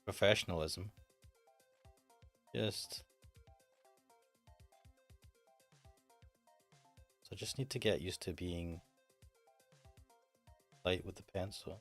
Professionalism. So I just need to get used to being light with the pencil.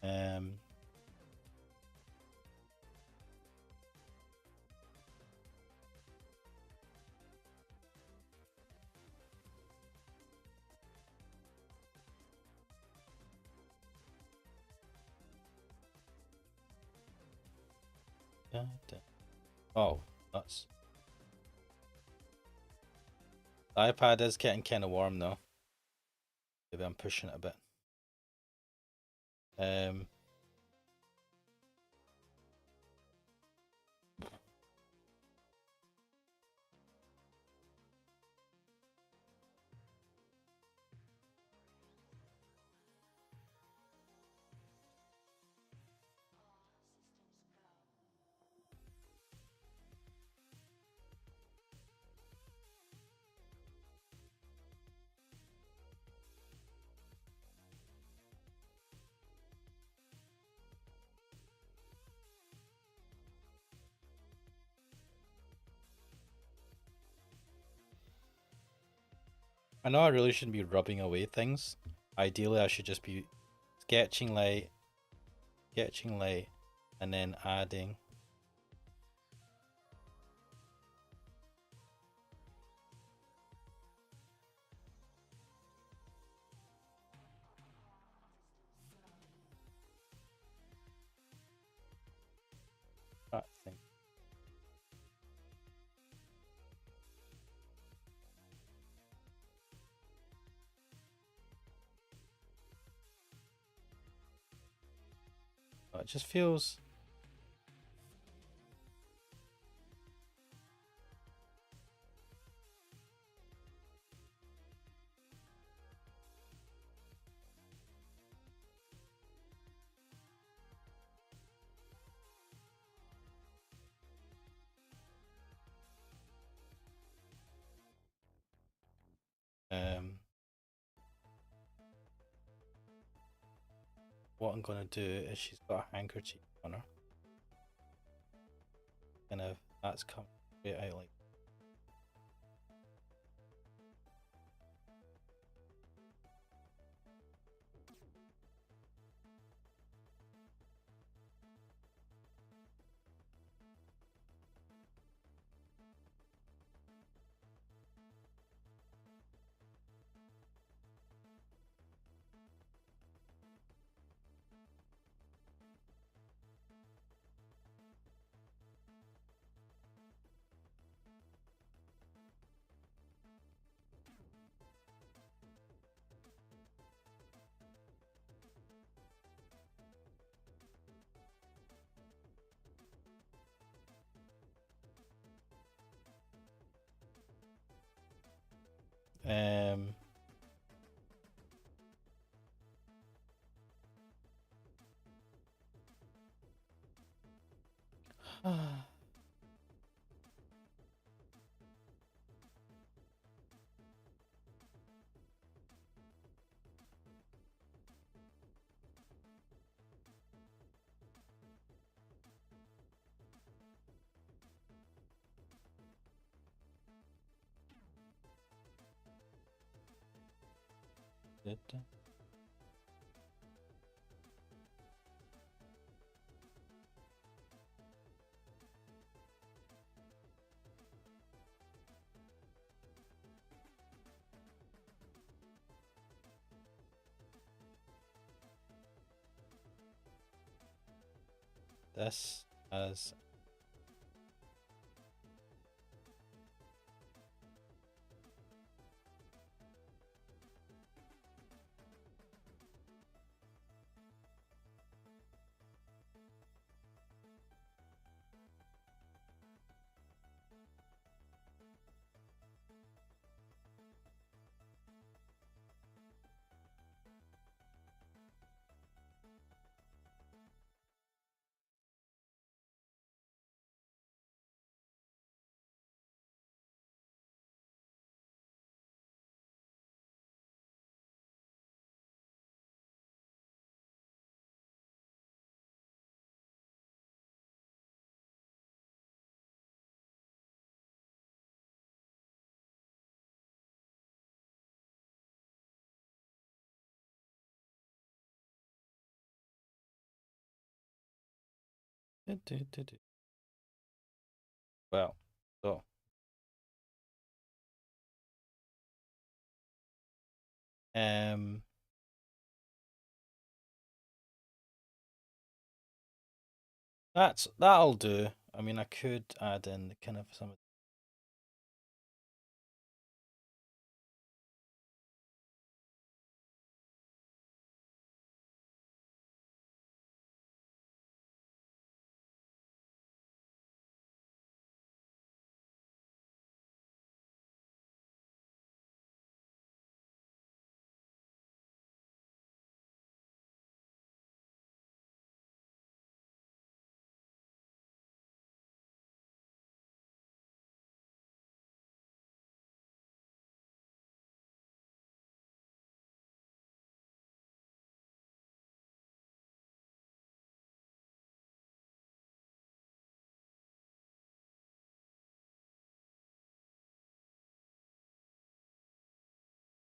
Um, oh, that's the iPad is getting kind of warm though. Maybe I'm pushing it a bit. I know I really shouldn't be rubbing away things. Ideally, I should just be sketching light, and then adding. That thing. It just feels. What I'm gonna do is she's got a handkerchief on her. Kind of that's come straight out like. This as well. So um that'll do. I mean, I could add in kind of some.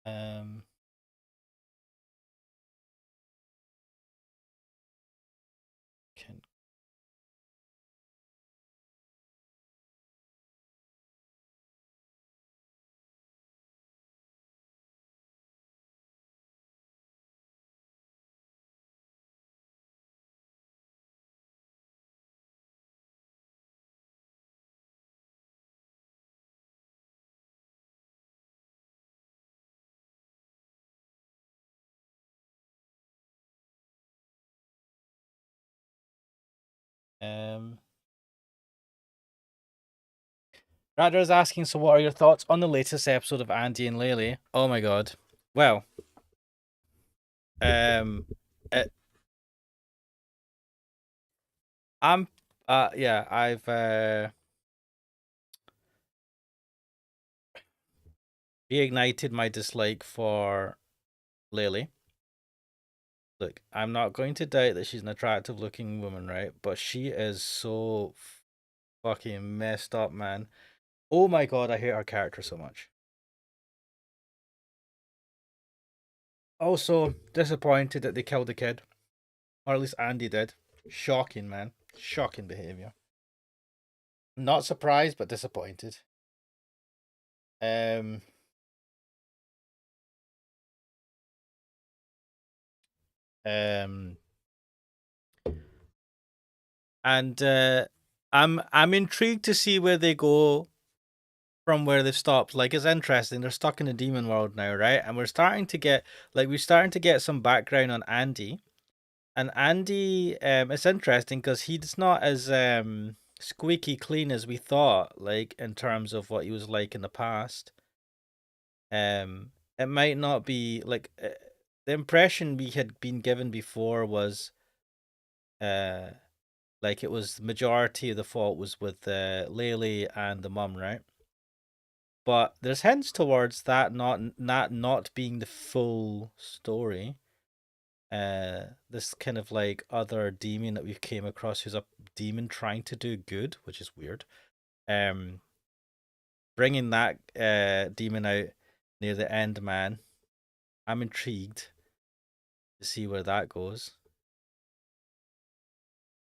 Um, can um. Radar is asking, so what are your thoughts on the latest episode of Andy and Laylee? Oh my god. Well, um, uh, I'm, yeah, I've reignited my dislike for Laylee. Look, I'm not going to doubt that she's an attractive looking woman, right? But she is so fucking messed up, man. Oh my god, I hate her character so much. Also, disappointed that they killed the kid. Or at least Andy did. Shocking, man. Shocking behavior. Not surprised, but disappointed. Um, um, and I'm intrigued to see where they go from where they've stopped. Like, it's interesting. They're stuck in the demon world now, right? And we're starting to get some background on Andy. And Andy, it's interesting because he's not as squeaky clean as we thought. Like in terms of what he was like in the past. It might not be like the impression we had been given before was uh like it was the majority of the fault was with Laylee and the mum, right? But there's hints towards that not being the full story. This kind of like other demon that we've came across who's a demon trying to do good, which is weird. Um, bringing that demon out near the end, man. I'm intrigued to see where that goes.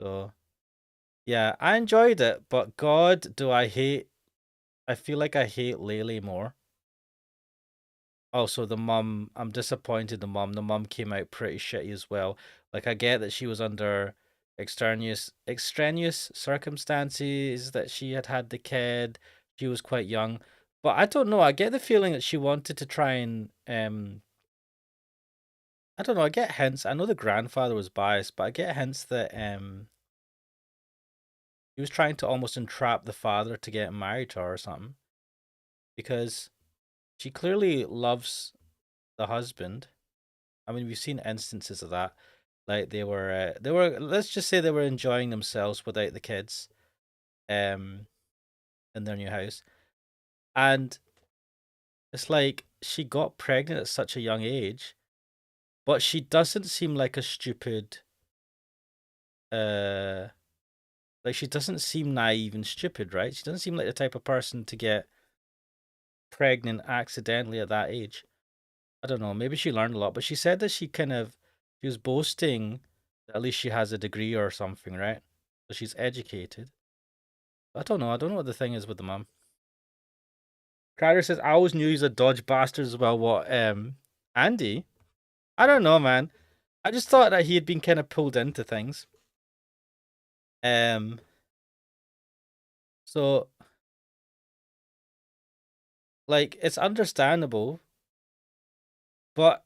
So yeah, I enjoyed it, but God, do I hate? I feel like I hate Lele more. Also, the mum, I'm disappointed. The mum came out pretty shitty as well. Like, I get that she was under extraneous circumstances, that she had the kid. She was quite young, but I don't know. I get the feeling that she wanted to try and I don't know. I get hints. I know the grandfather was biased, but I get hints that he was trying to almost entrap the father to get married to her or something, because she clearly loves the husband. I mean, we've seen instances of that. Like they were. Let's just say they were enjoying themselves without the kids, um, in their new house, and it's like she got pregnant at such a young age, but she doesn't seem like a stupid. Uh, like she doesn't seem naive and stupid, right? She doesn't seem like the type of person to get pregnant accidentally at that age. I don't know. Maybe she learned a lot, but she said that she was boasting that at least she has a degree or something, right? So she's educated. I don't know. I don't know what the thing is with the mum. Crowder says, I always knew he's a dodge bastard as well. What, Andy? I don't know, man. I just thought that he had been kind of pulled into things. Um, so like it's understandable, but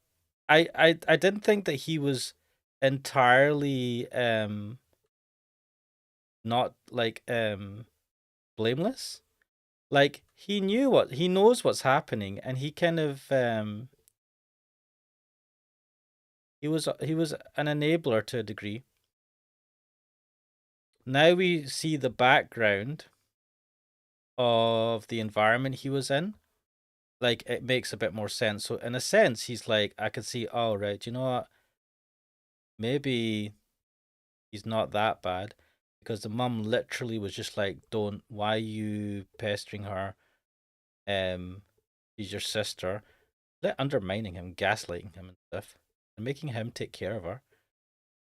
I didn't think that he was entirely not like blameless. Like he knows what's happening, and he kind of he was an enabler to a degree. Now we see the background of the environment he was in. Like it makes a bit more sense. So in a sense, he's like, I could see, oh right, you know what? Maybe he's not that bad. Because the mum literally was just like, don't, why are you pestering her? She's your sister. Like undermining him, gaslighting him and stuff. And making him take care of her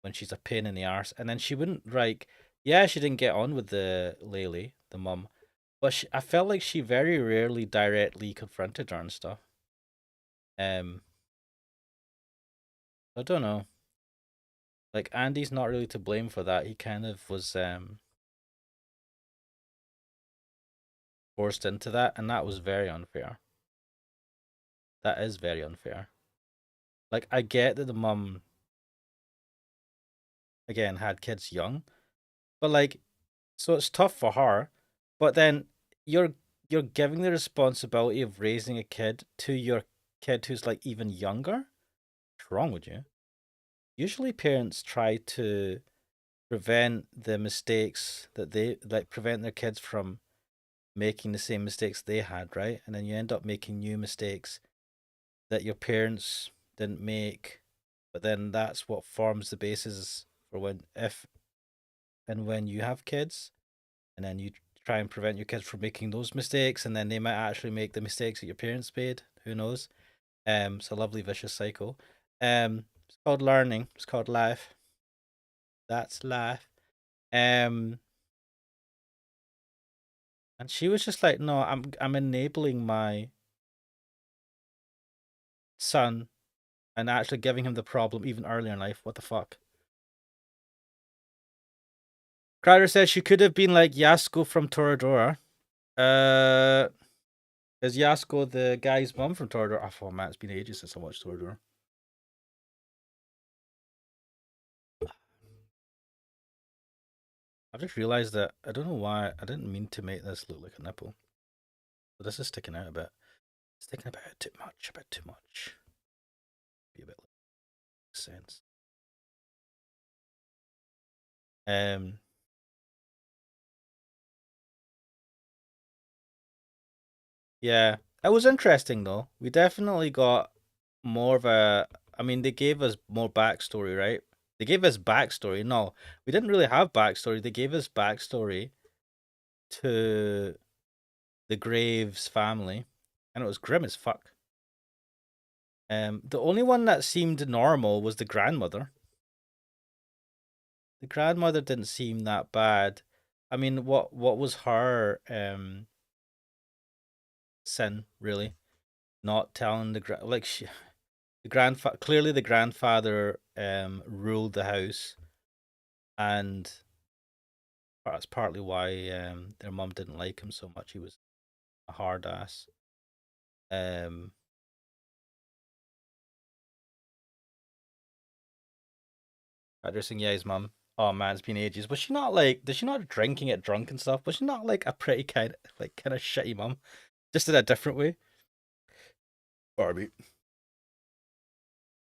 when she's a pain in the arse. And then she wouldn't like, yeah, she didn't get on with the Lily, the mum, but I felt like she very rarely directly confronted her and stuff. Um, I don't know. Like Andy's not really to blame for that. He kind of was forced into that, and that was very unfair. That is very unfair. Like I get that the mum again had kids young, but like so it's tough for her. But then you're you're giving the responsibility of raising a kid to your kid who's like even younger. What's wrong with you? Usually parents try to prevent the mistakes that they like prevent their kids from making the same mistakes they had, right? And then you end up making new mistakes that your parents didn't make, but then that's what forms the basis for when if and when you have kids, and then you try and prevent your kids from making those mistakes, and then they might actually make the mistakes that your parents made. Who knows? It's a lovely vicious cycle. It's called learning. It's called life. That's life. Um, and she was just like, no, I'm enabling my son and actually giving him the problem even earlier in life. What the fuck? Crowder says she could have been like Yasko from Toradora. Uh, is Yasko the guy's mum from Toradora? Oh, man, it's been ages since I watched Toradora. I've just realized that I don't know why I didn't mean to make this look like a nipple. But this is sticking out a bit. It's sticking a bit too much, a bit too much. Be a bit like sense. Um yeah. It was interesting though. We definitely got more of a I mean they gave us more backstory, right? They gave us backstory. No, we didn't really have backstory. They gave us backstory to the Graves family. And it was grim as fuck. The only one that seemed normal was the grandmother. The grandmother didn't seem that bad. I mean, what was her sin really? Not telling like the grandfather, clearly the grandfather ruled the house, and that's partly why their mum didn't like him so much. He was a hard ass. Um, Addressing, yeah, his mum. Oh man, it's been ages. Was she not like? Did she not drinking it drunk and stuff? Was she not like a pretty kind of shitty mum, just in a different way? Barbie.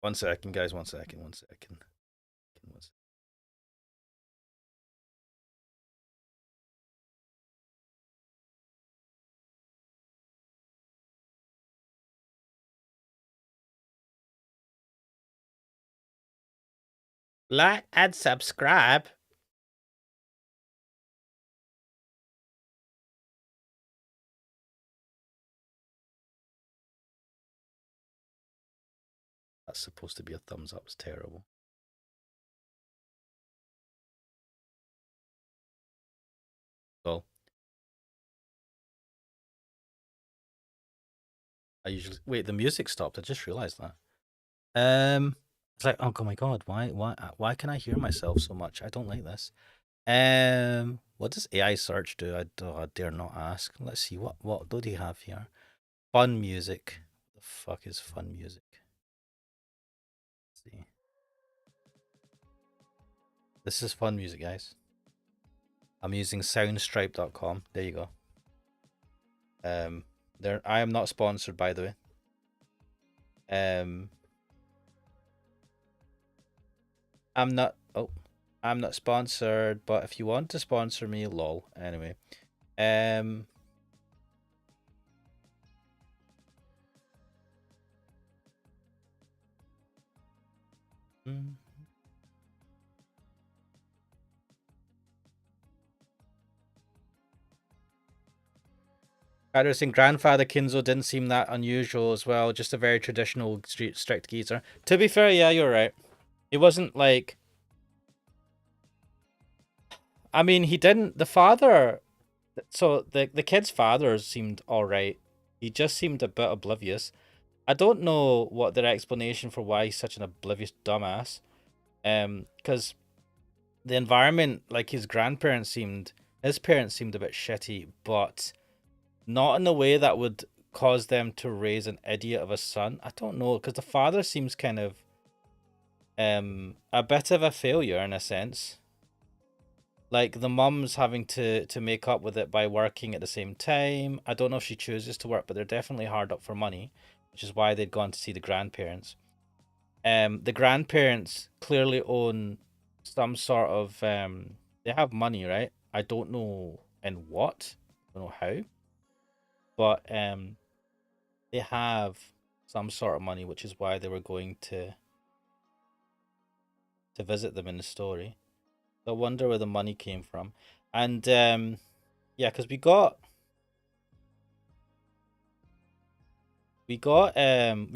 One second, guys. One second. One second. One second. Like and subscribe. That's supposed to be a thumbs up. It's terrible. Well, I usually wait. The music stopped. I just realized that. It's like, oh my god, why can I hear myself so much? I don't like this. What does AI search do? I dare not ask. Let's see what do they have here? Fun music. The fuck is fun music? Let's see. This is fun music, guys. I'm using soundstripe.com. There you go. There I am not sponsored, by the way. Um I'm not I'm not sponsored, but if you want to sponsor me, lol. Anyway. Um mm. Patterson grandfather Kinzo didn't seem that unusual as well. Just a very traditional strict geezer. To be fair, yeah, you're right. He wasn't like. I mean, he didn't. The father. So the kid's father seemed all right. He just seemed a bit oblivious. I don't know what their explanation for why he's such an oblivious dumbass. Because the environment, like his parents seemed a bit shitty, but not in a way that would cause them to raise an idiot of a son. I don't know, because the father seems kind of a bit of a failure in a sense. Like the mum's having to make up with it by working at the same time. I don't know if she chooses to work, but they're definitely hard up for money, which is why they'd gone to see the grandparents. The grandparents clearly own some sort of they have money, right? I don't know in what, I don't know how, but they have some sort of money, which is why they were going to visit them in the story. So I wonder where the money came from. And yeah, because we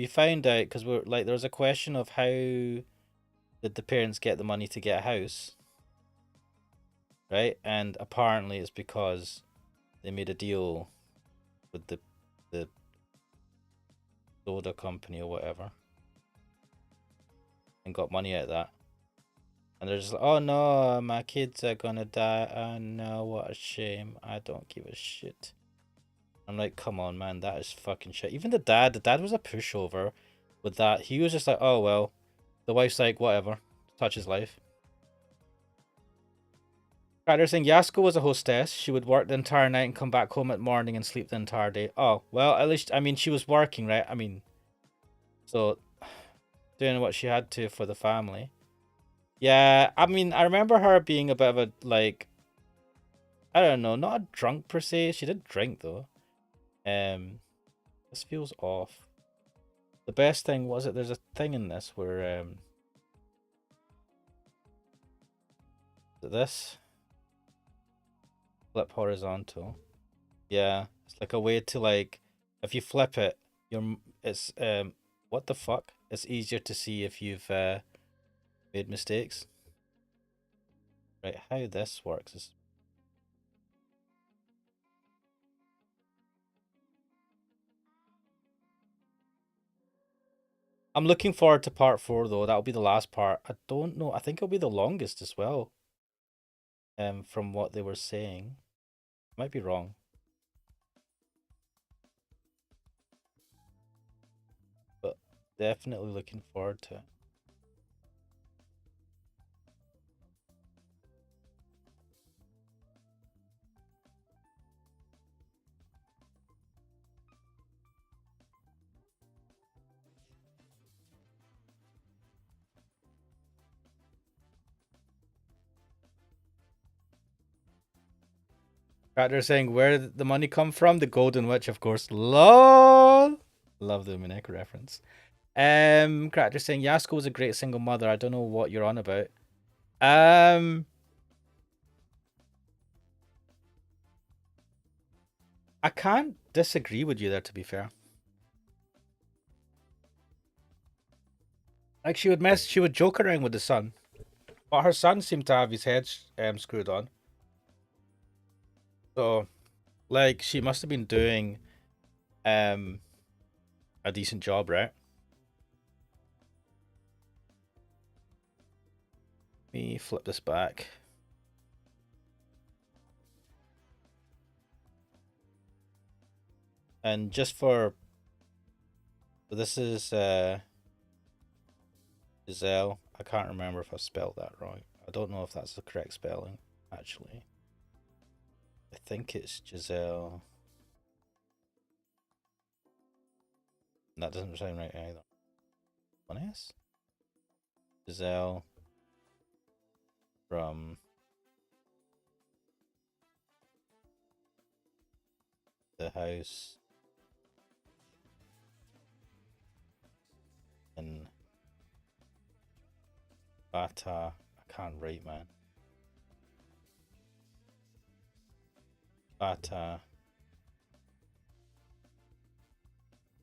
found out because we're like there was a question of how did the parents get the money to get a house, right? And apparently it's because they made a deal with the soda company or whatever and got money out of that. And they're just like, oh no, my kids are gonna die. Oh no, what a shame. I don't give a shit. I'm like, come on, man, that is fucking shit. Even the dad was a pushover with that. He was just like, oh well. The wife's like, whatever. Touch his life. They're saying Yasuko was a hostess. She would work the entire night and come back home at morning and sleep the entire day. Oh, well, at least, I mean, she was working, right? I mean, so doing what she had to for the family. Yeah, I mean, I remember her being a bit of a, like, I don't know, not a drunk per se. She did drink, though. This feels off. The best thing was it, there's a thing in this where, this flip horizontal. Yeah, it's like a way to like, if you flip it, it's What the fuck? It's easier to see if you've made mistakes. Right, how this works is... I'm looking forward to part 4 though. That'll be the last part. I don't know. I think it'll be the longest as well. From what they were saying. Might be wrong. But definitely looking forward to it. They're saying where did the money come from? The Golden Witch, of course. LOL. Love the Mineka reference. Character saying Yasuko was a great single mother. I don't know what you're on about. I can't disagree with you there, to be fair. Like she would joke around with the son, but her son seemed to have his head screwed on. So, like, she must have been doing a decent job, right? Let me flip this back. And just for this is Giselle. I can't remember if I spelled that wrong. I don't know if that's the correct spelling, actually. I think it's Giselle. That doesn't sound right either. One S? Giselle from the House in Fata. I can't write, man. Fata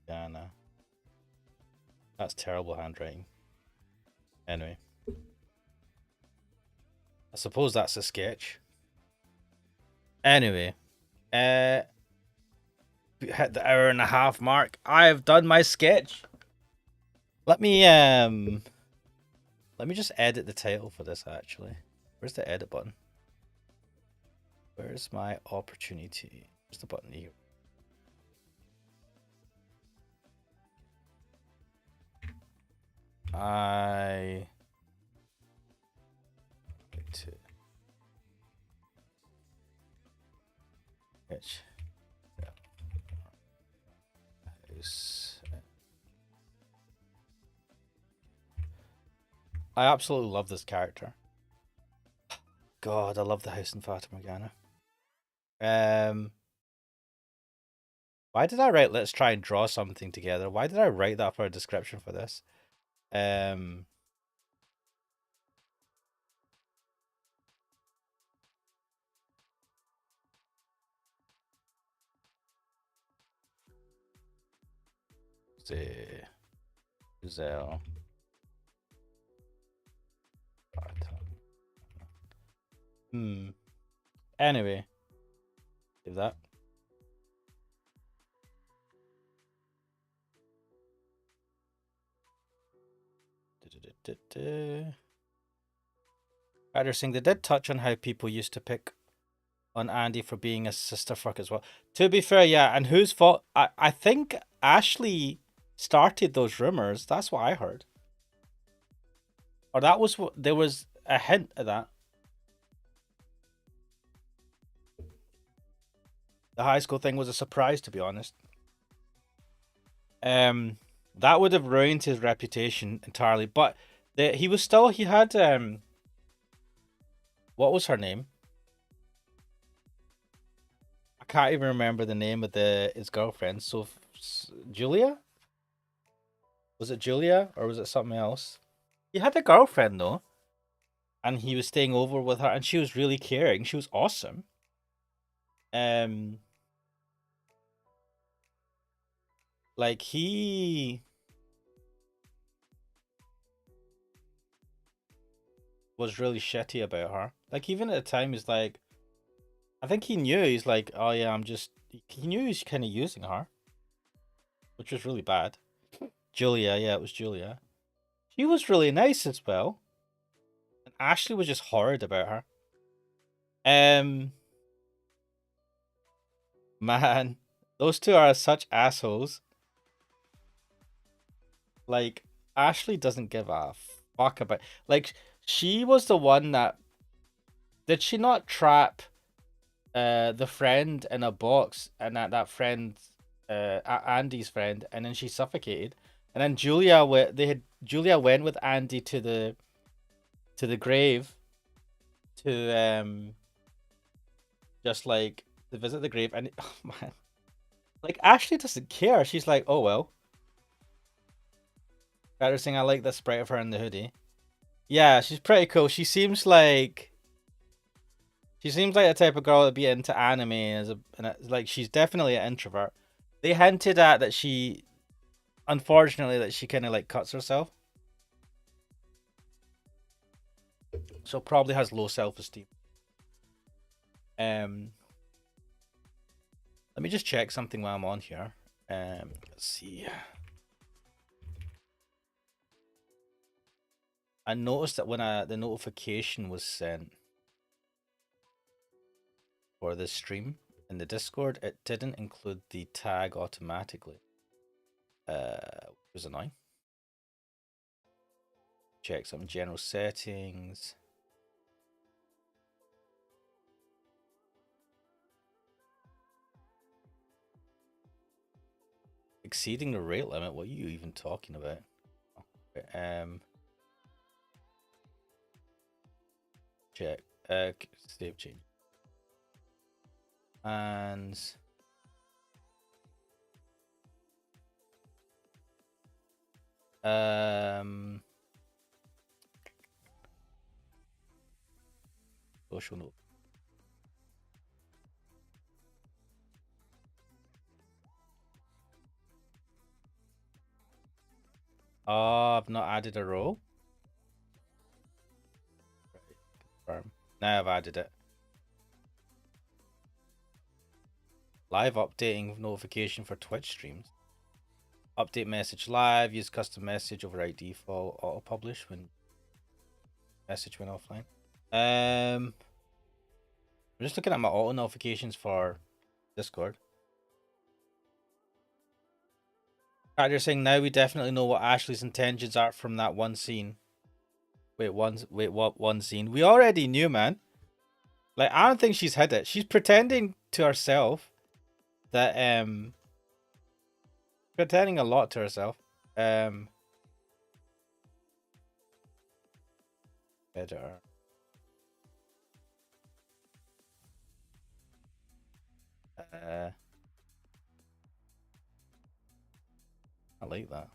Morgana. That's terrible handwriting. Anyway. I suppose that's a sketch. Anyway. Hit the hour-and-a-half mark. I have done my sketch. Let me just edit the title for this actually. Where's the edit button? Where's my opportunity? Where's the button here? I get to sketch. I absolutely love this character. God, I love the House in Fata Morgana. Why did I write let's try and draw something together? Why did I write that for a description for this? Say Giselle. Anyway, give that. Interesting. They did touch on how people used to pick on Andy for being a sister fuck as well. To be fair, yeah. And whose fault? I think Ashley started those rumors. That's what I heard. Or that was what there was a hint of that. The high school thing was a surprise, to be honest. That would have ruined his reputation entirely. But he had what was her name? I can't even remember the name of his girlfriend. So Julia? Was it Julia or was it something else? He had a girlfriend though. And he was staying over with her and she was really caring. She was awesome. Like he was really shitty about her. Like even at the time, he's like, I think he knew. He's like, oh yeah, I'm just. He knew he was kind of using her, which was really bad. Julia, yeah, it was Julia. She was really nice as well. And Ashley was just horrid about her. Um, man, those two are such assholes. Like Ashley doesn't give a fuck about. Like she was the one that did she not trap the friend in a box, and that friend Andy's friend, and then she suffocated, and then Julia went with Andy to the grave to just like to visit the grave, and oh man, like Ashley doesn't care. She's like, oh well. Better saying I like the sprite of her in the hoodie. Yeah, she's pretty cool. She seems like the type of girl that'd be into anime like she's definitely an introvert. They hinted at that she, unfortunately, that she kind of like cuts herself, so probably has low self-esteem. Um, let me just check something while I'm on here. Let's see. I noticed that when the notification was sent for this stream in the Discord, it didn't include the tag automatically. Which was annoying. Check some general settings. Exceeding the rate limit? What are you even talking about? Check. Save change. And social note. Oh, I've not added a row. Right, confirm. Now I've added it. Live updating notification for Twitch streams. Update message live. Use custom message override default. Auto publish when message went offline. I'm just looking at my auto notifications for Discord. You're saying now we definitely know what Ashley's intentions are from that one scene. Wait, what one scene? We already knew, man. Like, I don't think she's hid it. She's pretending to herself that pretending a lot to herself. Better. I like that.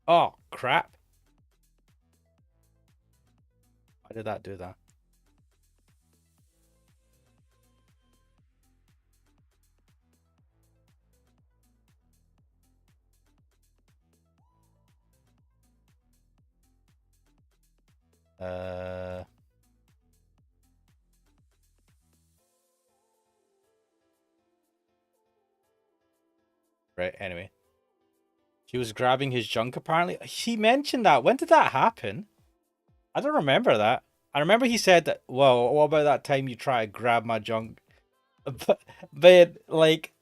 Oh, crap. Why did that do that? Right, anyway. She was grabbing his junk, apparently. He mentioned that. When did that happen? I don't remember that. I remember he said that, well, what about that time you try to grab my junk? But like,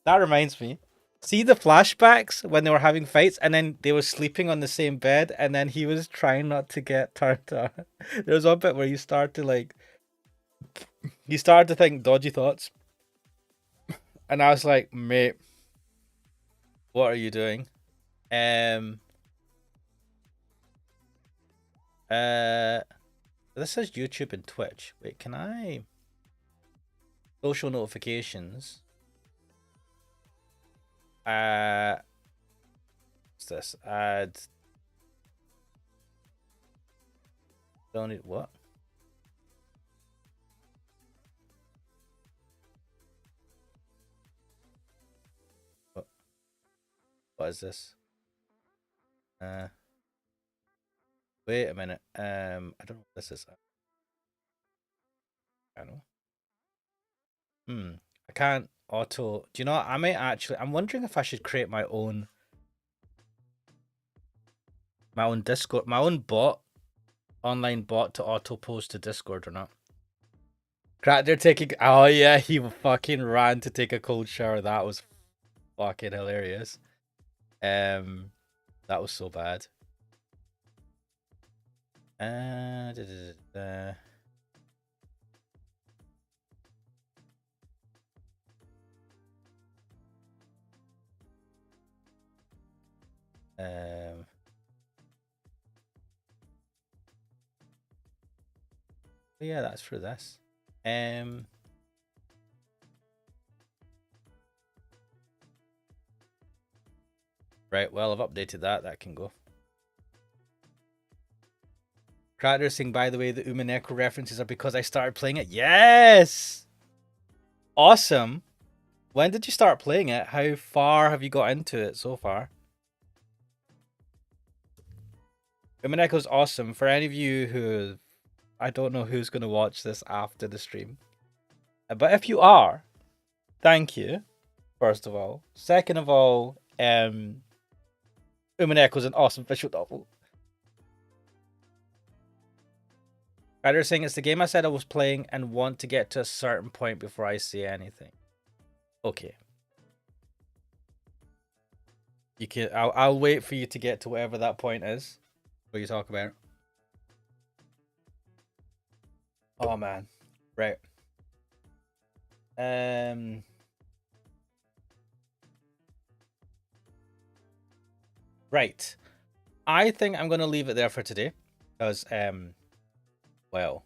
that reminds me. See the flashbacks when they were having fights and then they were sleeping on the same bed and then he was trying not to get turned on. There was one bit where you started to think dodgy thoughts. And I was like, mate, what are you doing? This says YouTube and Twitch. Wait, can I? Social notifications. What's this? Add Don't need what? What is this? Wait a minute. I don't know what this is. I don't know. I can't auto. Do you know what? I might actually. I'm wondering if I should create my own Discord, my own bot, online bot to auto post to Discord or not. They're taking. Oh yeah, he fucking ran to take a cold shower. That was fucking hilarious. That was so bad. Da, da, da, yeah, that's for this. Right, well, I've updated that. That can go. Cracker saying, by the way, the Umaneko references are because I started playing it. Yes! Awesome. When did you start playing it? How far have you got into it so far? Umaneko's awesome. For any of you who... I don't know who's going to watch this after the stream. But if you are, thank you, first of all. Second of all, Umaneko's an awesome visual novel. Ryder saying it's the game I said I was playing and want to get to a certain point before I say anything. Okay. You can. I'll wait for you to get to whatever that point is. What you talk about? Oh man. Right. Right. I think I'm gonna leave it there for today because well,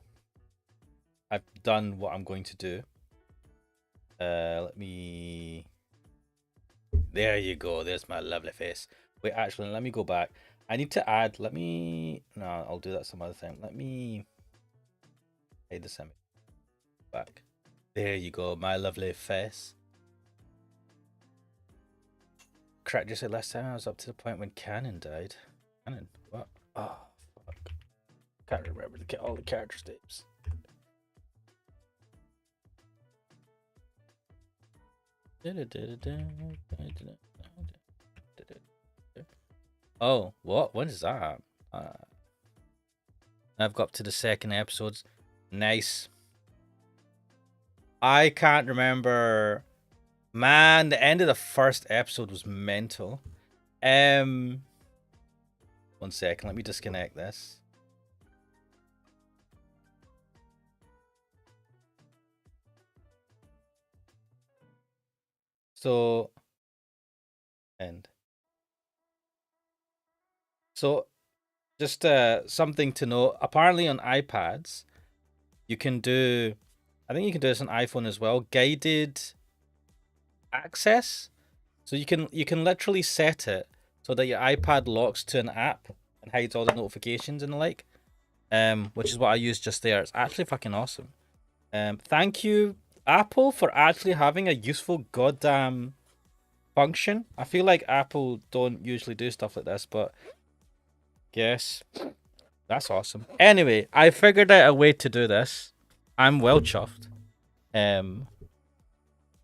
I've done what I'm going to do. Let me. There you go. There's my lovely face. Wait, actually, let me go back. I need to add. Let me. No, I'll do that some other time. Let me hide the image. Back. There you go, my lovely face. Crack just said last time I was up to the point when Cannon died. Cannon? What? Oh, fuck. Can't remember all the characters' names. Oh, what? What is that? I've got up to the second episodes. Nice. I can't remember. Man, the end of the first episode was mental. 1 second, let me disconnect this. So, end. So, just something to note. Apparently on iPads, you can do, I think you can do this on iPhone as well, guided access. So you can literally set it so that your iPad locks to an app and hides all the notifications and the like. Which is what I used just there. It's actually fucking awesome. Thank you, Apple, for actually having a useful goddamn function. I feel like Apple don't usually do stuff like this, but yes, that's awesome. Anyway, I figured out a way to do this. I'm well chuffed.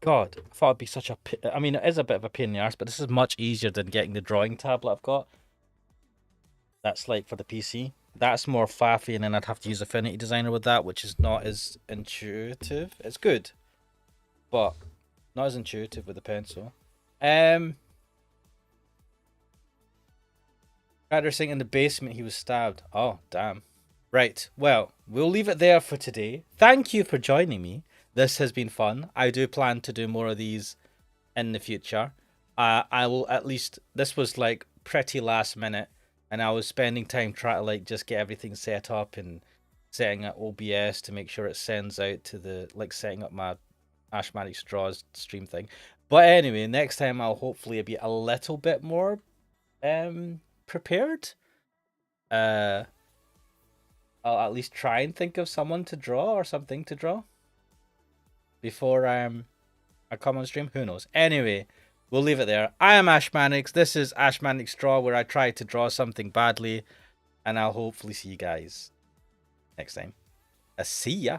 God, I thought it'd be such a... I mean, it is a bit of a pain in the arse, but this is much easier than getting the drawing tablet I've got. That's like for the PC. That's more faffy, and then I'd have to use Affinity Designer with that, which is not as intuitive. It's good, but not as intuitive with the pencil. Rather saying in the basement he was stabbed. Oh, damn. Right, well, we'll leave it there for today. Thank you for joining me. This has been fun. I do plan to do more of these in the future. I will at least... This was like pretty last minute, and I was spending time trying to like just get everything set up and setting up OBS to make sure it sends out to the... Like setting up my Ashmatic Straws stream thing. But anyway, next time I'll hopefully be a little bit more prepared. I'll at least try and think of someone to draw or something to draw before I come on stream. Who knows? Anyway, we'll leave it there. I am Ashmanix. This is Ashmanix Draw, where I try to draw something badly, and I'll hopefully see you guys next time. See ya.